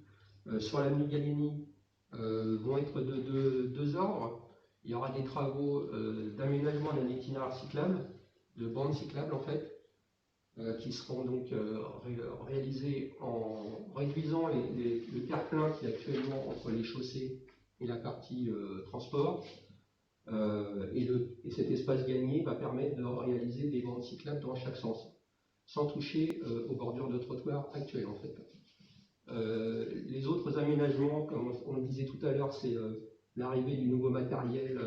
sur l'avenue Gallieni vont être de deux ordres. Il y aura des travaux d'aménagement d'un itinéraire cyclable, de bandes cyclables en fait, qui seront donc réalisés en réduisant le terre-plein qui est actuellement entre les chaussées et la partie transport. Et cet espace gagné va permettre de réaliser des bandes cyclables dans chaque sens, sans toucher aux bordures de trottoirs actuelles en fait. Les autres aménagements, comme on le disait tout à l'heure, c'est l'arrivée du nouveau matériel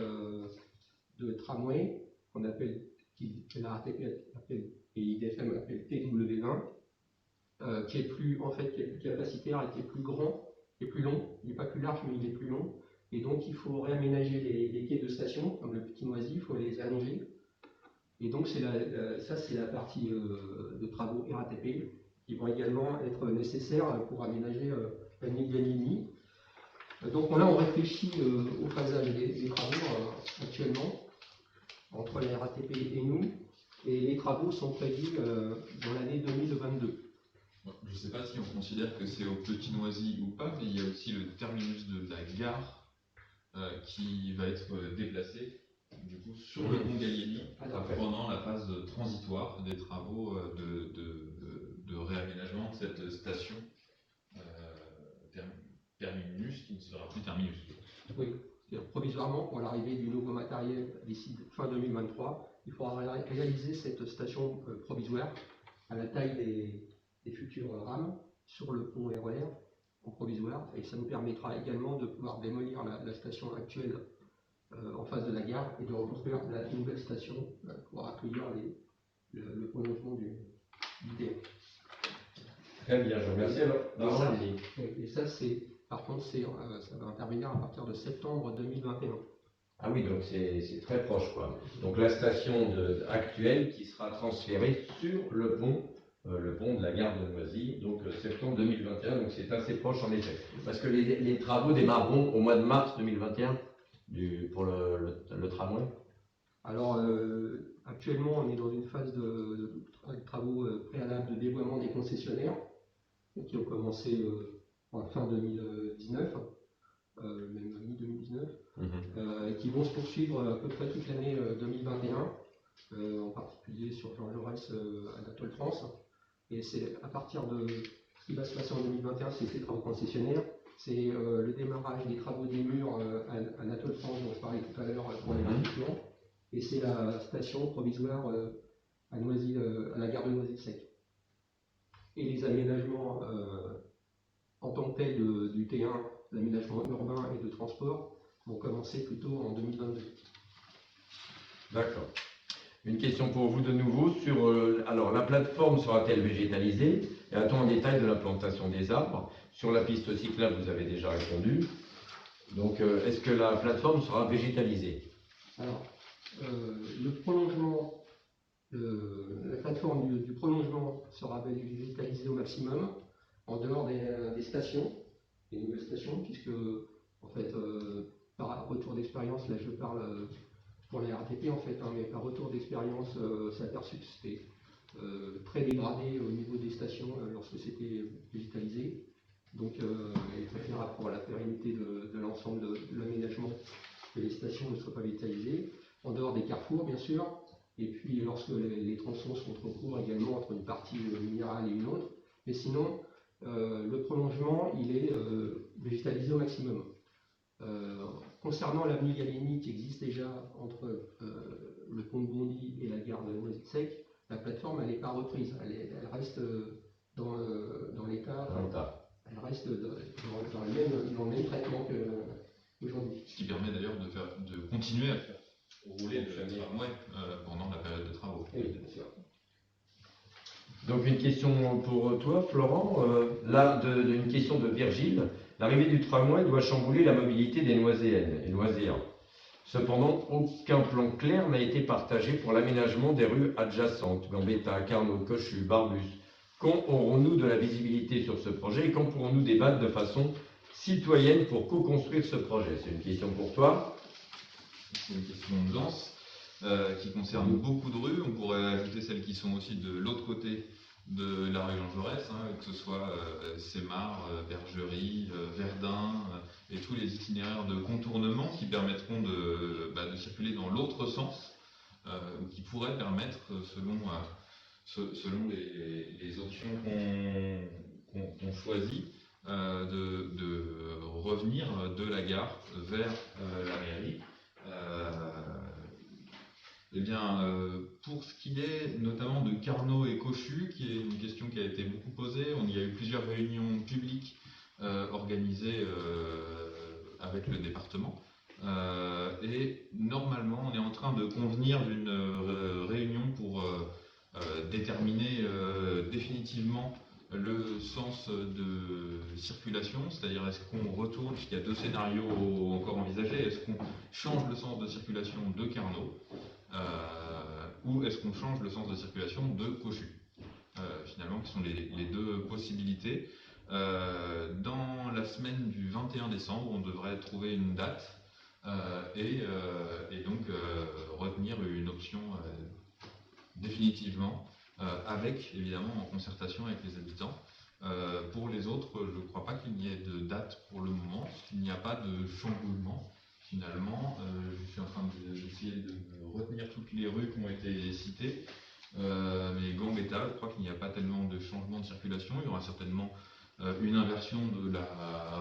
de tramway qu'on appelle, que la RATP appelle et l'IDFM appelle TW20, qui est plus capacitaire et qui est plus grand, qui est plus long. Il n'est pas plus large, mais il est plus long. Et donc il faut réaménager les quais de station, comme le Petit Noisy, il faut les allonger. Et donc ça c'est la partie de travaux RATP qui vont également être nécessaires pour aménager l'avenue Gallieni. Donc là on réfléchit au phasage des travaux actuellement entre la RATP et nous, et les travaux sont prévus dans l'année 2022. Je ne sais pas si on considère que c'est au Petit Noisy ou pas, mais il y a aussi le terminus de la gare qui va être déplacé du coup sur le pont Gallieni pendant la phase transitoire des travaux de réaménagement de cette station terminus qui ne sera plus terminus. Oui, c'est-à-dire provisoirement pour l'arrivée du nouveau matériel d'ici fin 2023, il faudra réaliser cette station provisoire à la taille des futures rames sur le pont RER en provisoire, et ça nous permettra également de pouvoir démolir la station actuelle en face de la gare et de reconstruire la nouvelle station pour accueillir le prolongement du TER. Très bien, je vous remercie. Alors, Et ça, par contre, ça va intervenir à partir de septembre 2021. ah oui, donc c'est très proche, quoi. Donc la station actuelle qui sera transférée sur le pont de la gare de Noisy, donc septembre 2021, donc c'est assez proche en effet. Parce que les travaux démarreront au mois de mars 2021 pour le tramway. Alors, actuellement, on est dans une phase de travaux préalables de dévoiement des concessionnaires, qui ont commencé en fin 2019, même mi-2019, et qui vont se poursuivre à peu près toute l'année 2021, en particulier sur Jean Jaurès, Anatole France. Et c'est à partir de ce qui va se passer en 2021, c'est ces travaux concessionnaires, c'est le démarrage des travaux des murs à Anatole France dont je parlais tout à l'heure pour les bâtiments, et c'est la station provisoire à Noisy, à la gare de Noisy-Sec. Et les aménagements en tant que tels du T1, l'aménagement urbain et de transport, vont commencer plutôt en 2022. D'accord. Une question pour vous de nouveau sur alors la plateforme sera-t-elle végétalisée et a-t-on un détail de la plantation des arbres? Sur la piste cyclable, vous avez déjà répondu. Donc est-ce que la plateforme sera végétalisée? Alors, le prolongement, la plateforme du prolongement sera végétalisée au maximum en dehors des stations, des nouvelles stations, puisque en fait par retour d'expérience, là je parle pour la RATP en fait, hein, mais par retour d'expérience, s'est aperçu que c'était très dégradé au niveau des stations lorsque c'était végétalisé. Donc il est préférable pour la pérennité de l'ensemble de l'aménagement que les stations ne soient pas végétalisées, en dehors des carrefours bien sûr, et puis lorsque les tronçons sont trop courts également entre une partie minérale et une autre. Mais sinon, le prolongement, il est végétalisé au maximum. Concernant l'avenue Gallieni qui existe déjà entre le pont de Bondy et la gare de Noisy-le-Sec, la plateforme elle n'est pas reprise, elle reste dans l'état, elle reste dans le même traitement qu'aujourd'hui. Ce qui permet d'ailleurs de continuer à faire rouler le tramway pendant la période de travaux. Oui, bien sûr. Donc une question pour toi, Florent. Là, une question de Virgile. L'arrivée du tramway doit chambouler la mobilité des Noiséennes et Noiséens. Cependant, aucun plan clair n'a été partagé pour l'aménagement des rues adjacentes, Gambetta, Carnot, Cochu, Barbus. Quand aurons-nous de la visibilité sur ce projet et quand pourrons-nous débattre de façon citoyenne pour co-construire ce projet? C'est une question pour toi. C'est une question dense qui concerne beaucoup de rues. On pourrait ajouter celles qui sont aussi de l'autre côté de la rue Jean Jaurès, que ce soit Sémar, Bergerie, Verdun, et tous les itinéraires de contournement qui permettront de circuler dans l'autre sens, ou qui pourraient permettre, selon les options qu'on choisit, de revenir de la gare vers la mairie. Eh bien, pour ce qui est notamment de Carnot et Cochu, qui est une question qui a été beaucoup posée, il y a eu plusieurs réunions publiques organisées avec le département. Et normalement, on est en train de convenir d'une réunion pour déterminer définitivement le sens de circulation, c'est-à-dire est-ce qu'on retourne, puisqu'il y a deux scénarios encore envisagés, est-ce qu'on change le sens de circulation de Carnot ou est-ce qu'on change le sens de circulation de Cochu, finalement, qui sont les deux possibilités. Dans la semaine du 21 décembre, on devrait trouver une date et donc retenir une option définitivement, avec évidemment en concertation avec les habitants. Pour les autres, je ne crois pas qu'il y ait de date pour le moment, il n'y a pas de chamboulement. Finalement, je suis en train d'essayer de retenir toutes les rues qui ont été citées, mais Gambetta, je crois qu'il n'y a pas tellement de changement de circulation. Il y aura certainement une inversion de la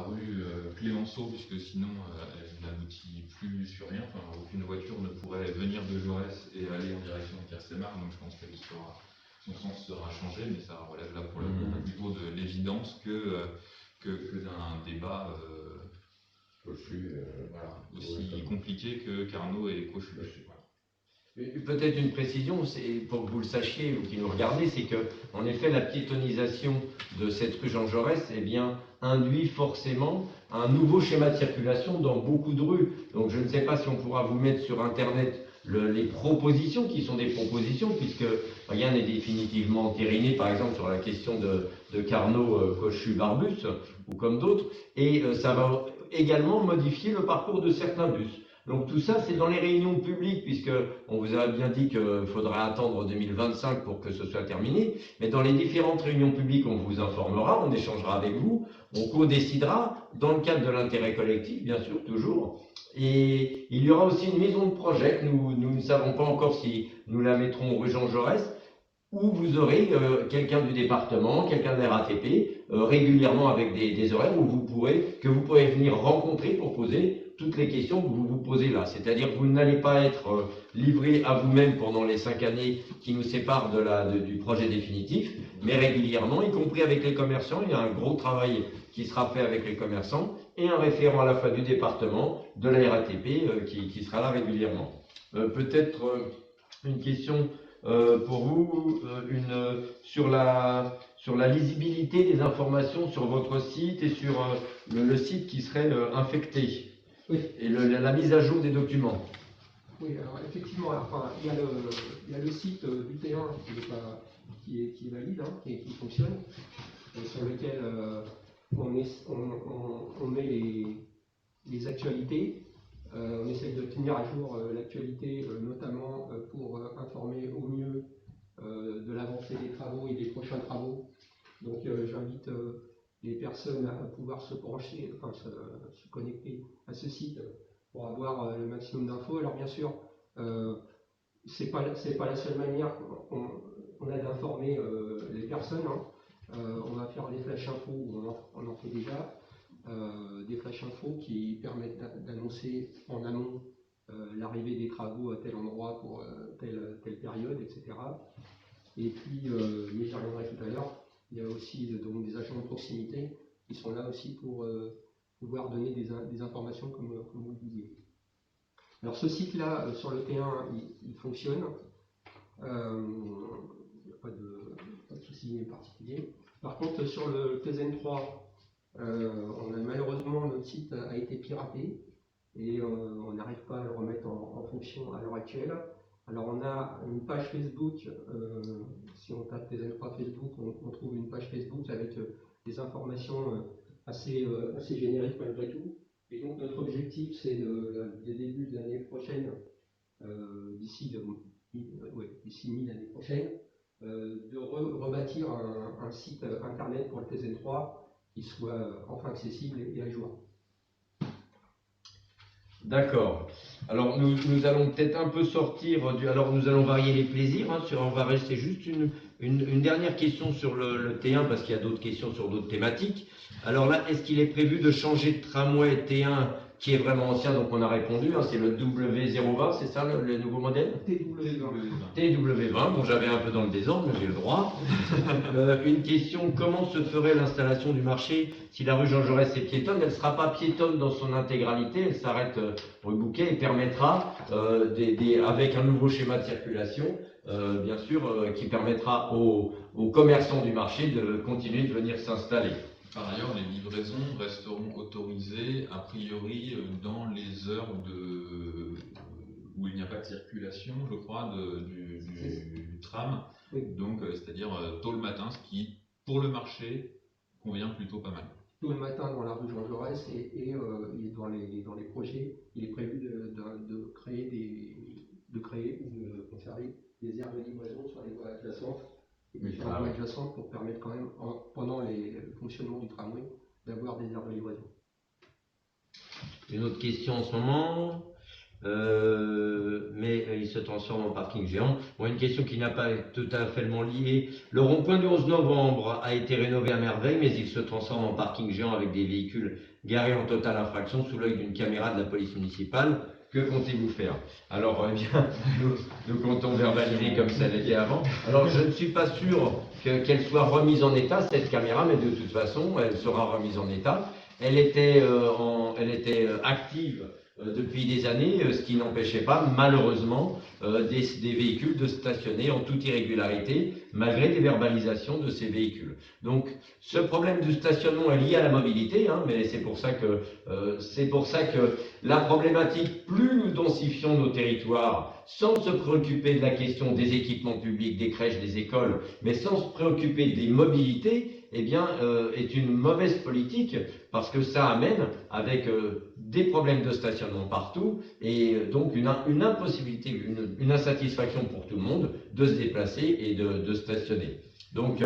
rue Clémenceau, puisque sinon elle n'aboutit plus sur rien. Enfin, aucune voiture ne pourrait venir de Jaurès et aller en direction de Kersémar, donc je pense que son sens sera changé, mais ça relève là pour le moment plutôt de l'évidence que d'un débat aussi compliqué que Carnot et Cochu. Peut-être une précision, c'est pour que vous le sachiez, vous qui nous regardez, c'est que, en effet, la piétonisation de cette rue Jean Jaurès, induit forcément un nouveau schéma de circulation dans beaucoup de rues. Donc, je ne sais pas si on pourra vous mettre sur Internet les propositions, qui sont des propositions, puisque rien n'est définitivement entériné, par exemple, sur la question de Carnot, Cochu, Barbus, ou comme d'autres, et ça va également modifier le parcours de certains bus. Donc tout ça, c'est dans les réunions publiques, puisque on vous a bien dit qu'il faudrait attendre 2025 pour que ce soit terminé, mais dans les différentes réunions publiques, on vous informera, on échangera avec vous, on co-décidera, dans le cadre de l'intérêt collectif, bien sûr, toujours. Et il y aura aussi une maison de projet, nous ne savons pas encore si nous la mettrons rue Jean Jaurès, où vous aurez quelqu'un du département, quelqu'un de la RATP, régulièrement avec des horaires que vous pourrez venir rencontrer pour poser toutes les questions que vous vous posez là. C'est-à-dire que vous n'allez pas être livré à vous-même pendant les 5 années qui nous séparent du projet définitif, mais régulièrement, y compris avec les commerçants. Il y a un gros travail qui sera fait avec les commerçants et un référent à la fois du département, de la RATP qui sera là régulièrement. Peut-être une question pour vous, sur la lisibilité des informations sur votre site et sur le site qui serait infecté. Oui. Et la mise à jour des documents. Oui, alors effectivement, il y a le site du T1 qui est valide, qui fonctionne, sur lequel on met les actualités. On essaye de tenir à jour l'actualité, notamment pour informer au mieux de l'avancée des travaux et des prochains travaux. Donc j'invite les personnes à pouvoir se brancher, enfin se connecter à ce site pour avoir le maximum d'infos. Alors bien sûr, c'est pas la seule manière qu'on a d'informer les personnes. On va faire des flash infos, on en fait déjà, des flash infos qui permettent d'annoncer en amont l'arrivée des travaux à tel endroit pour telle période, etc. Et puis, mais j'y reviendrai tout à l'heure, il y a aussi donc, des agents de proximité qui sont là aussi pour pouvoir donner des informations comme vous le disiez. Alors ce site-là, sur le T1, il fonctionne. Il n'y a pas de souci particulier. Par contre, sur le TZN3, malheureusement, notre site a été piraté et on n'arrive pas à le remettre en fonction à l'heure actuelle. Alors on a une page Facebook, si on tape TZN3 Facebook, on trouve une page Facebook avec des informations assez génériques malgré tout. Et donc notre objectif, c'est dès début de l'année prochaine, d'ici mi-l'année prochaine, de rebâtir un site internet pour le TZN3 qui soit enfin accessible et à jour. D'accord. Alors nous allons peut-être un peu sortir alors nous allons varier les plaisirs. On va rester juste une dernière question sur le T1 parce qu'il y a d'autres questions sur d'autres thématiques. Alors là, est-ce qu'il est prévu de changer de tramway T1 qui est vraiment ancien? Donc on a répondu, c'est le W020, c'est ça le nouveau modèle? TW20, bon j'avais un peu dans le désordre, mais j'ai le droit. Une question, comment se ferait l'installation du marché si la rue Jean Jaurès est piétonne? Elle ne sera pas piétonne dans son intégralité, elle s'arrête rue Bouquet et permettra, avec un nouveau schéma de circulation, bien sûr, qui permettra aux commerçants du marché de continuer de venir s'installer. Par ailleurs, les livraisons resteront autorisées a priori dans les heures où il n'y a pas de circulation, je crois, du tram. Oui. Donc, c'est-à-dire tôt le matin, ce qui, pour le marché, convient plutôt pas mal. Tôt le matin dans la rue Jean Jaurès et dans les projets, il est prévu de créer ou de conserver des aires de livraison sur les voies adjacentes. Adjacentes pour permettre quand même, pendant le fonctionnement du tramway, d'avoir des aires de livraison. Une autre question en ce moment, mais il se transforme en parking géant. Bon, une question qui n'a pas tout à fait liée. Le rond-point du 11 novembre a été rénové à merveille, mais il se transforme en parking géant avec des véhicules garés en totale infraction sous l'œil d'une caméra de la police municipale. Que comptez-vous faire? Alors, eh bien, nous comptons verbaliser comme ça l'était avant. Alors, je ne suis pas sûr qu'elle soit remise en état, cette caméra, mais de toute façon, elle sera remise en état. Elle était active depuis des années, ce qui n'empêchait pas, malheureusement, des véhicules de stationner en toute irrégularité, malgré des verbalisations de ces véhicules. Donc, ce problème du stationnement est lié à la mobilité, mais c'est pour ça que la problématique, plus nous densifions nos territoires, sans se préoccuper de la question des équipements publics, des crèches, des écoles, mais sans se préoccuper des mobilités, eh bien, est une mauvaise politique parce que ça amène avec des problèmes de stationnement partout et donc une impossibilité, une insatisfaction pour tout le monde de se déplacer et de stationner. Donc,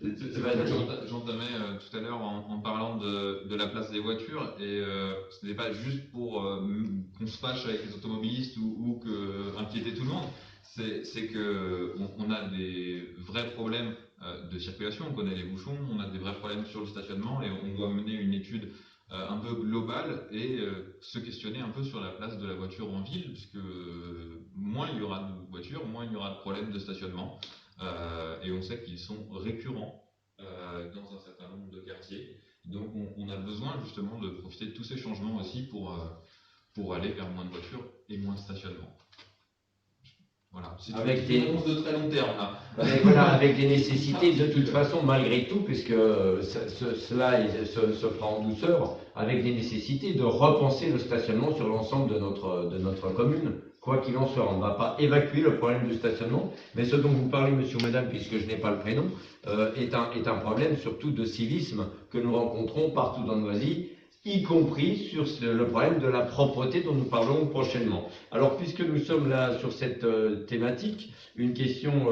j'entamais tout à l'heure en parlant de la place des voitures et ce n'est pas juste pour qu'on se fâche avec les automobilistes ou inquiéter tout le monde, c'est qu'on a des vrais problèmes de circulation, on connaît les bouchons, on a des vrais problèmes sur le stationnement et on doit mener une étude un peu globale et se questionner un peu sur la place de la voiture en ville, puisque moins il y aura de voitures, moins il y aura de problèmes de stationnement. Et on sait qu'ils sont récurrents dans un certain nombre de quartiers. Donc on a besoin justement de profiter de tous ces changements aussi pour aller vers moins de voitures et moins de stationnement. Voilà, c'est une réponse de très long terme là. Avec des nécessités de toute façon malgré tout, puisque cela se fera en douceur, avec des nécessités de repenser le stationnement sur l'ensemble de notre commune. Quoi qu'il en soit, on ne va pas évacuer le problème du stationnement, mais ce dont vous parlez, monsieur ou madame, puisque je n'ai pas le prénom, est un problème surtout de civisme que nous rencontrons partout dans Noisy. y compris sur le problème de la propreté dont nous parlerons prochainement. Alors, puisque nous sommes là sur cette thématique, une question.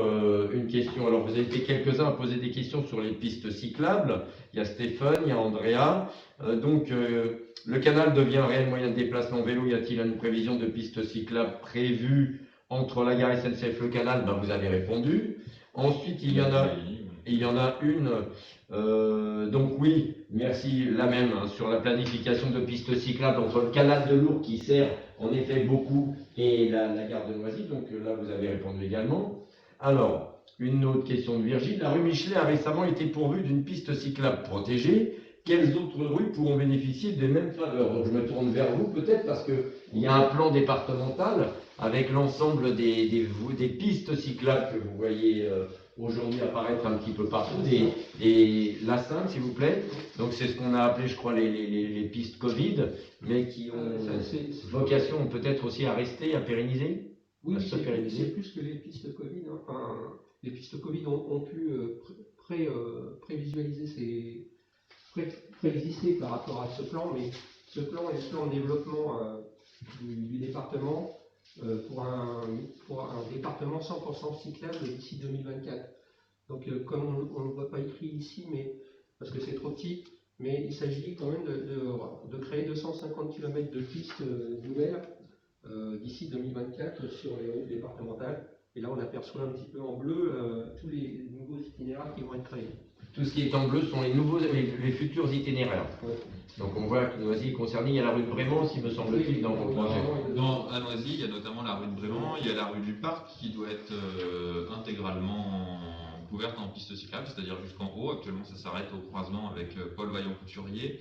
Alors, vous avez été quelques-uns à poser des questions sur les pistes cyclables. Il y a Stéphane, il y a Andrea. Le canal devient un réel moyen de déplacement vélo. Y a-t-il une prévision de pistes cyclables prévue entre la gare SNCF et le canal? Vous avez répondu. Ensuite, il y en a une. Donc oui, merci, la même, hein, sur la planification de pistes cyclables entre le canal de Lourdes qui sert en effet beaucoup et la gare de Noisy. Donc là, vous avez répondu également. Alors, une autre question de Virgile. La rue Michelet a récemment été pourvue d'une piste cyclable protégée. Quelles autres rues pourront bénéficier des mêmes faveurs? Donc je me tourne vers vous peut-être parce qu'il y a un plan départemental avec l'ensemble des pistes cyclables que vous voyez aujourd'hui apparaître un petit peu partout, la 5 s'il vous plaît. Donc c'est ce qu'on a appelé, je crois, les pistes Covid, mais qui ont vocation peut-être aussi à rester, à pérenniser. Oui, c'est plus que les pistes Covid. Hein. Enfin, les pistes Covid ont pu prévisualiser préexister par rapport à ce plan, mais ce plan est le plan de développement du département pour un département 100% cyclable d'ici 2024. Donc comme on ne le voit pas écrit ici, mais parce que c'est trop petit, mais il s'agit quand même de créer 250 km de pistes nouvelles d'ici 2024 sur les routes départementales. Et là on aperçoit un petit peu en bleu tous les nouveaux itinéraires qui vont être créés. Tout ce qui est en bleu sont les futurs itinéraires. Ouais. Donc on voit que Noisy est concerné. Il y a la rue de Brément aussi, me semble-t-il, dans vos projets. À Noisy, il y a notamment la rue de Brément, il y a la rue du Parc qui doit être intégralement couverte en piste cyclable, c'est-à-dire jusqu'en haut. Actuellement, ça s'arrête au croisement avec Paul Vaillant-Couturier.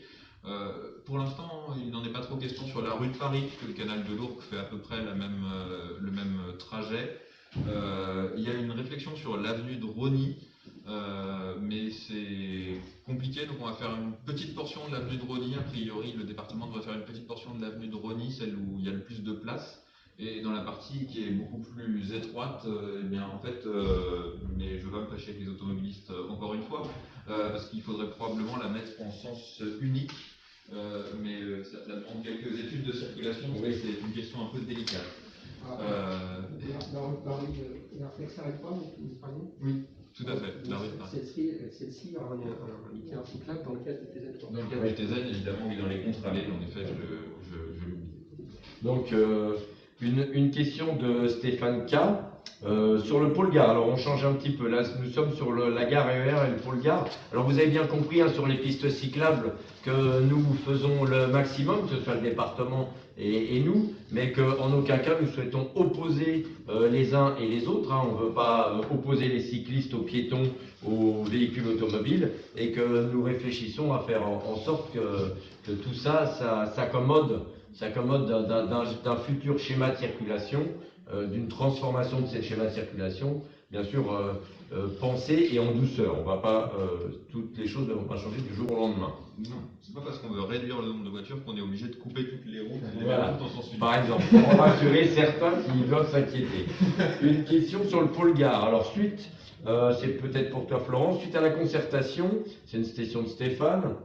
Pour l'instant, il n'en est pas trop question sur la rue de Paris, puisque le canal de Lourdes fait à peu près le même trajet. Il y a une réflexion sur l'avenue de Rosny. Mais c'est compliqué, donc on va faire une petite portion de l'avenue de Rosny. A priori, le département doit faire une petite portion de l'avenue de Rosny, celle où il y a le plus de place. Et dans la partie qui est beaucoup plus étroite, eh bien en fait, mais je ne veux pas me fâcher avec les automobilistes encore une fois, parce qu'il faudrait probablement la mettre en sens unique. Mais ça demande quelques études de circulation, oui. C'est une question un peu délicate. La rue de Paris, la réflexe s'arrête pas, vous parlez? Oui. Tout à fait, la rue de Paris. Celle-ci a un itinéraire cyclable dans le cadre du TZ. Dans le cadre du TZ, évidemment, oui, dans les contre-allées, en effet, je l'oublie. Donc, une question de Stéphane K. Sur le pôle gare. Alors, on change un petit peu. Là, nous sommes sur la gare RER et le pôle gare. Alors, vous avez bien compris, hein, sur les pistes cyclables, que nous faisons le maximum, que ce soit le département et nous, mais qu'en aucun cas nous souhaitons opposer les uns et les autres. Hein. On ne veut pas opposer les cyclistes aux piétons, aux véhicules automobiles, et que nous réfléchissons à faire en sorte que tout ça s'accommode d'un futur schéma de circulation, d'une transformation de ces schémas de circulation, bien sûr pensée et en douceur. On va pas, toutes les choses ne vont pas changer du jour au lendemain. Non, c'est pas parce qu'on veut réduire le nombre de voitures qu'on est obligé de couper toutes les routes et les voilà. mettre toutes en sens unique. Par exemple, pour rassurer certains qui doivent s'inquiéter. Une question sur le pôle gare. Alors c'est peut-être pour toi Florence, suite à la concertation, c'est une question de Stéphane,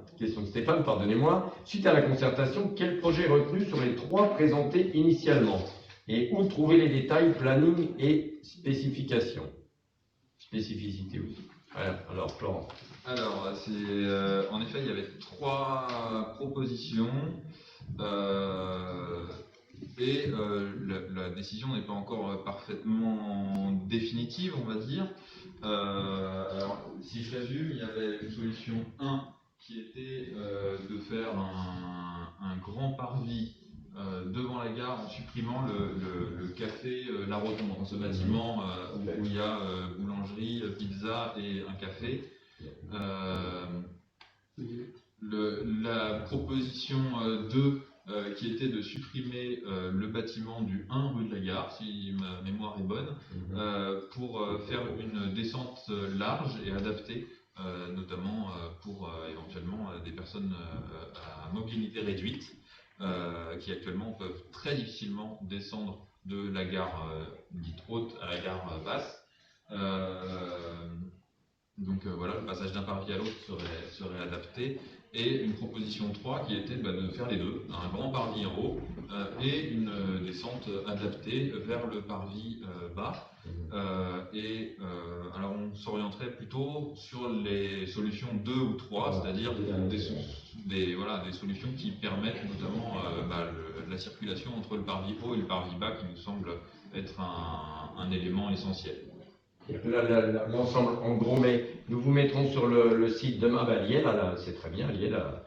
pardonnez-moi, suite à la concertation, quel projet est retenu sur les 3 présentés initialement? Et où trouver les détails, planning et spécifications? Spécificité aussi. Voilà. Alors Florence. Alors, en effet, il y avait 3 propositions et la décision n'est pas encore parfaitement définitive, on va dire. Alors, si je résume, il y avait une solution 1 qui était de faire un grand parvis devant la gare en supprimant le café La Rotonde, dans ce bâtiment où il y a boulangerie, pizza et un café. La proposition 2 qui était de supprimer le bâtiment du 1 rue de la Gare, si ma mémoire est bonne, pour faire une descente large et adaptée, notamment pour éventuellement des personnes à mobilité réduite, qui actuellement peuvent très difficilement descendre de la gare dite haute à la gare basse. Donc voilà, le passage d'un parvis à l'autre serait adapté. et une proposition 3 qui était de faire les deux, un grand parvis en haut et une descente adaptée vers le parvis bas. Alors on s'orienterait plutôt sur les solutions 2 ou 3, c'est-à-dire des solutions qui permettent notamment la circulation entre le parvis haut et le parvis bas, qui nous semble être un élément essentiel. L'ensemble, en gros, mais nous vous mettrons sur le site demain, lié, là, c'est très bien, lié là.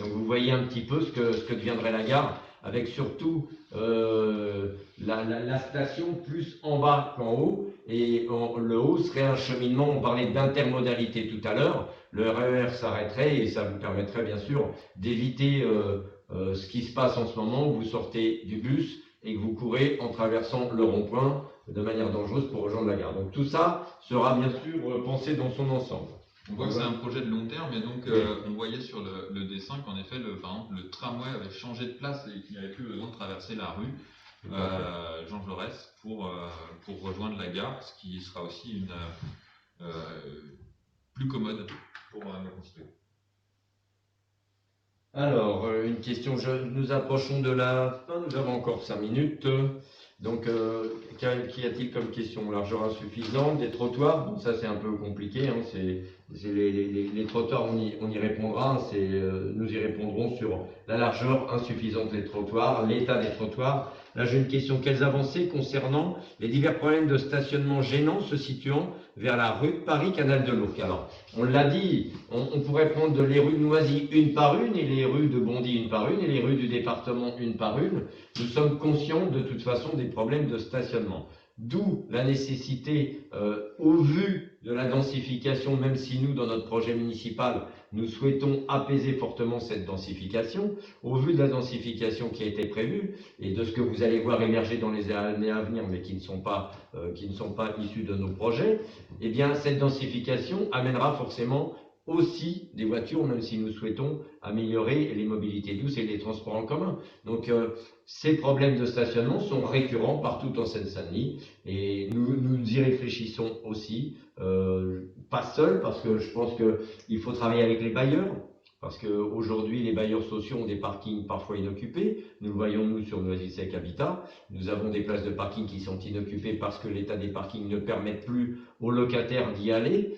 Donc vous voyez un petit peu ce que deviendrait la gare, avec surtout la station plus en bas qu'en haut, et le haut serait un cheminement. On parlait d'intermodalité tout à l'heure, le RER s'arrêterait et ça vous permettrait bien sûr d'éviter ce qui se passe en ce moment où vous sortez du bus et que vous courez en traversant le rond-point de manière dangereuse pour rejoindre la gare. Donc tout ça sera bien sûr pensé dans son ensemble. On voit que c'est un projet de long terme, et donc on voyait sur le dessin qu'en effet, par exemple, le tramway avait changé de place et qu'il n'y avait plus besoin de traverser la rue Jean Jaurès pour rejoindre la gare, ce qui sera aussi plus commode pour nos concitoyens. Alors, une question, nous approchons de la fin, nous avons encore 5 minutes. Donc, qu'y a-t-il comme question? Largeur insuffisante, des trottoirs, bon, ça c'est un peu compliqué, hein, les trottoirs, on y répondra, nous y répondrons sur la largeur insuffisante des trottoirs, l'état des trottoirs. Là, j'ai une question, quelles avancées concernant les divers problèmes de stationnement gênants se situant vers la rue de Paris, Canal de l'Ourcq? Alors, on l'a dit, on pourrait prendre les rues de Noisy une par une, et les rues de Bondy une par une, et les rues du département une par une. Nous sommes conscients de toute façon des problèmes de stationnement. D'où la nécessité, au vu de la densification, même si nous, dans notre projet municipal, nous souhaitons apaiser fortement cette densification, au vu de la densification qui a été prévue, et de ce que vous allez voir émerger dans les années à venir, mais qui ne sont pas issus de nos projets, eh bien, cette densification amènera forcément aussi des voitures, même si nous souhaitons améliorer les mobilités douces et les transports en commun. Donc, ces problèmes de stationnement sont récurrents partout en Seine-Saint-Denis, et nous y réfléchissons aussi, pas seuls, parce que je pense qu'il faut travailler avec les bailleurs, parce qu'aujourd'hui, les bailleurs sociaux ont des parkings parfois inoccupés. Nous le voyons, nous, sur Noisy-Sec Habitat. Nous avons des places de parking qui sont inoccupées parce que l'état des parkings ne permet plus aux locataires d'y aller,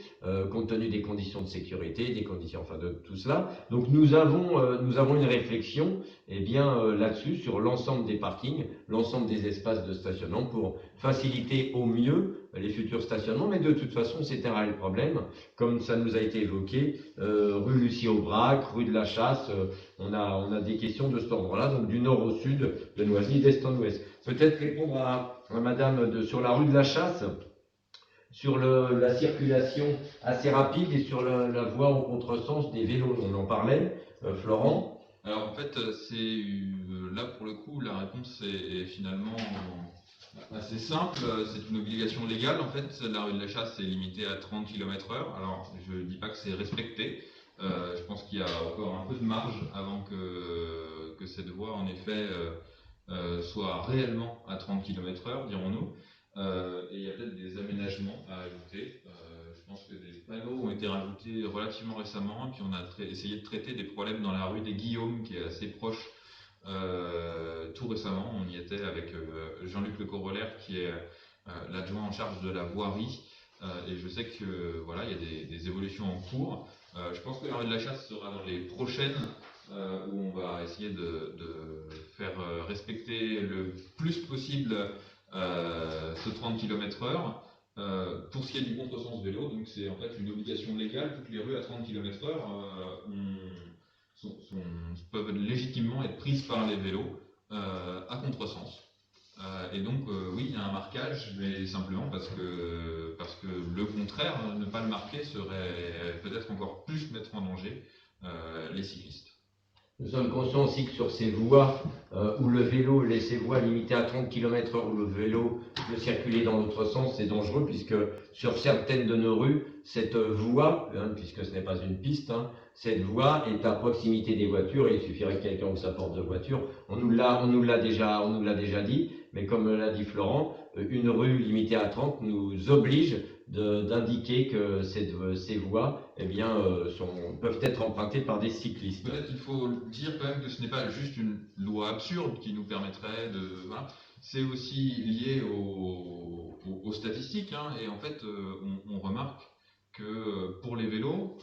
compte tenu des conditions de sécurité, des conditions, enfin, de tout cela. Donc, nous avons une réflexion, là-dessus, sur l'ensemble des parkings, l'ensemble des espaces de stationnement pour faciliter au mieux les futurs stationnements, mais de toute façon, c'est un réel problème, comme ça nous a été évoqué, rue Lucie-Aubrac, rue de la Chasse, on a des questions de cet ordre-là, donc du nord au sud, de Noisy, d'est en ouest. Peut-être répondre à madame sur la rue de la Chasse, sur la circulation assez rapide et sur la voie en contresens des vélos, on en parlait, Florent. Alors en fait, là pour le coup, la réponse est finalement assez simple. C'est une obligation légale. En fait, la rue de la Chasse est limitée à 30 km/h. Alors je ne dis pas que c'est respecté. Je pense qu'il y a encore un peu de marge avant que cette voie en effet soit réellement à 30 km/h, dirons-nous. Et il y a peut-être des aménagements à ajouter. Je pense que des panneaux ont été rajoutés relativement récemment, et puis on a essayé de traiter des problèmes dans la rue des Guillaumes, qui est assez proche. Tout récemment, on y était avec Jean-Luc Le Corollaire, qui est l'adjoint en charge de la voirie, et je sais que voilà, il y a des évolutions en cours. Je pense que la rue de la Chasse sera dans les prochaines, où on va essayer de faire respecter le plus possible ce 30 km/h. Pour ce qui est du contresens vélo, donc c'est en fait une obligation légale. Toutes les rues à 30 km/h peuvent légitimement être prises par les vélos à contresens. Et donc oui, il y a un marquage, mais simplement parce que le contraire, ne pas le marquer, serait peut-être encore plus mettre en danger les cyclistes. Nous sommes conscients aussi que sur ces voies où le vélo, ces voies limitées à 30 km/h, où le vélo peut circuler dans l'autre sens, c'est dangereux, puisque sur certaines de nos rues, cette voie, puisque ce n'est pas une piste, cette voie est à proximité des voitures et il suffirait que quelqu'un ouvre sa porte de voiture. On nous l'a déjà dit, mais comme l'a dit Florent, une rue limitée à 30 nous oblige d'indiquer que ces voies peuvent être empruntées par des cyclistes. Peut-être qu'il faut dire quand même que ce n'est pas juste une loi absurde qui nous permettrait de... Voilà. C'est aussi lié aux statistiques, hein, et en fait, on remarque que pour les vélos,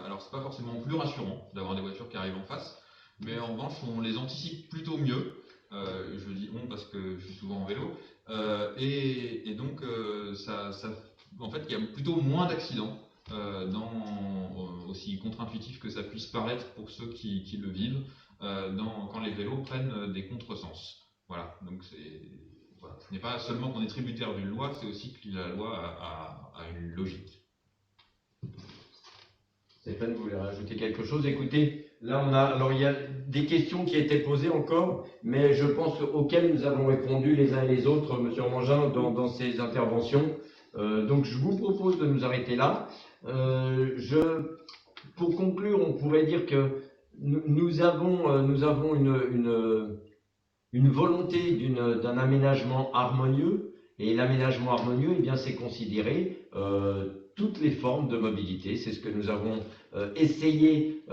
alors c'est pas forcément plus rassurant d'avoir des voitures qui arrivent en face, mais en revanche, on les anticipe plutôt mieux. Je dis on parce que je suis souvent en vélo, et donc en fait, il y a plutôt moins d'accidents, aussi contre-intuitif que ça puisse paraître pour ceux qui le vivent, quand les vélos prennent des contresens. Voilà, donc voilà. Ce n'est pas seulement qu'on est tributaire d'une loi, c'est aussi que la loi a une logique. Stéphane, vous voulez rajouter quelque chose? Écoutez, là alors il y a des questions qui étaient posées encore, mais je pense auxquelles nous avons répondu les uns et les autres, Monsieur Mangin, dans ces interventions. Donc je vous propose de nous arrêter là. Pour conclure, on pourrait dire que nous avons une volonté d'un aménagement harmonieux, et l'aménagement harmonieux, eh bien, c'est considérer toutes les formes de mobilité. C'est ce que nous avons essayé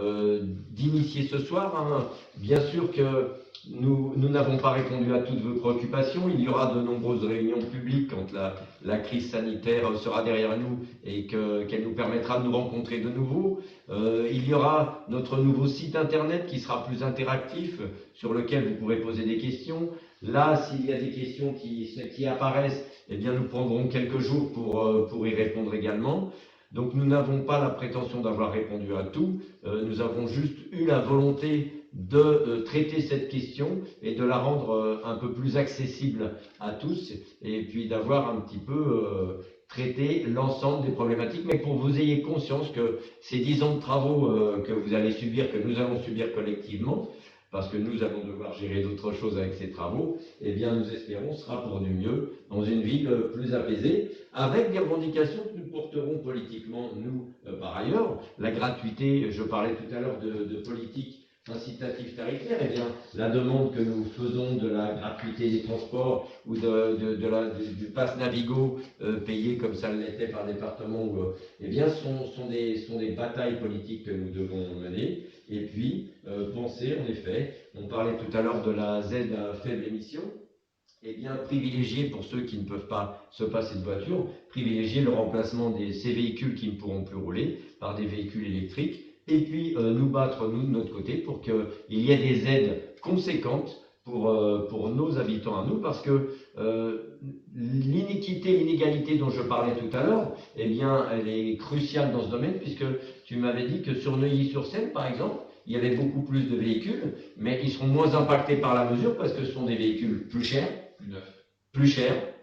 d'initier ce soir, hein. Bien sûr que nous n'avons pas répondu à toutes vos préoccupations. Il y aura de nombreuses réunions publiques quand la crise sanitaire sera derrière nous et qu'elle nous permettra de nous rencontrer de nouveau. Il y aura notre nouveau site internet qui sera plus interactif, sur lequel vous pourrez poser des questions. Là, s'il y a des questions qui apparaissent, eh bien, nous prendrons quelques jours pour y répondre également. Donc, nous n'avons pas la prétention d'avoir répondu à tout. Nous avons juste eu la volonté de traiter cette question et de la rendre un peu plus accessible à tous, et puis d'avoir un petit peu traité l'ensemble des problématiques, mais pour que vous ayez conscience que ces 10 ans de travaux que vous allez subir, que nous allons subir collectivement, parce que nous allons devoir gérer d'autres choses avec ces travaux, eh bien nous espérons sera pour du mieux dans une ville plus apaisée, avec des revendications que nous porterons politiquement, nous, par ailleurs. La gratuité, je parlais tout à l'heure de politique incitative tarifaire, eh bien la demande que nous faisons de la gratuité des transports ou du pass Navigo payé comme ça l'était par département, eh bien sont des batailles politiques que nous devons mener. Et puis penser, en effet, on parlait tout à l'heure de la Z à faible émission, eh bien privilégier, pour ceux qui ne peuvent pas se passer de voiture, privilégier le remplacement de ces véhicules qui ne pourront plus rouler par des véhicules électriques. Et puis nous battre, nous, de notre côté, pour qu'il y ait des aides conséquentes pour nos habitants à nous, parce que l'inégalité dont je parlais tout à l'heure, eh bien, elle est cruciale dans ce domaine, puisque tu m'avais dit que sur Neuilly-sur-Seine, par exemple, il y avait beaucoup plus de véhicules, mais ils seront moins impactés par la mesure, parce que ce sont des véhicules plus chers,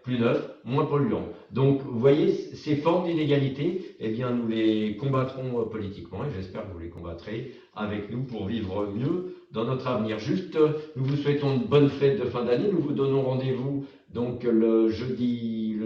plus neufs, moins polluants. Donc, vous voyez, ces formes d'inégalité, eh bien, nous les combattrons politiquement, et j'espère que vous les combattrez avec nous pour vivre mieux dans notre avenir. Juste, nous vous souhaitons une bonne fête de fin d'année. Nous vous donnons rendez-vous donc le jeudi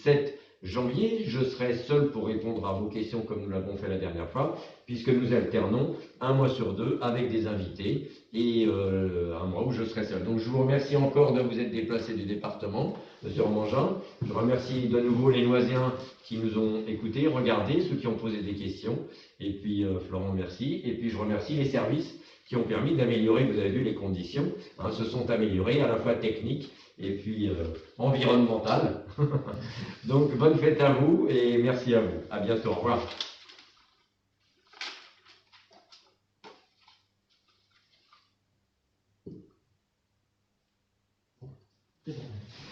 7 janvier. Je serai seul pour répondre à vos questions comme nous l'avons fait la dernière fois, puisque nous alternons un mois sur deux avec des invités et un mois où je serai seul. Donc je vous remercie encore de vous être déplacé du département, Monsieur Mangin. Je remercie de nouveau les Noisiens qui nous ont écoutés, regardés, ceux qui ont posé des questions. Et puis Florent, merci. Et puis je remercie les services qui ont permis d'améliorer, vous avez vu, les conditions, hein, se sont améliorées à la fois techniques et puis environnementales. Donc bonne fête à vous et merci à vous. À bientôt. Au revoir.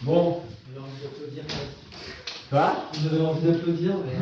Bon. Vous avez envie d'applaudir. Quoi? Vous avez envie d'applaudir, mais...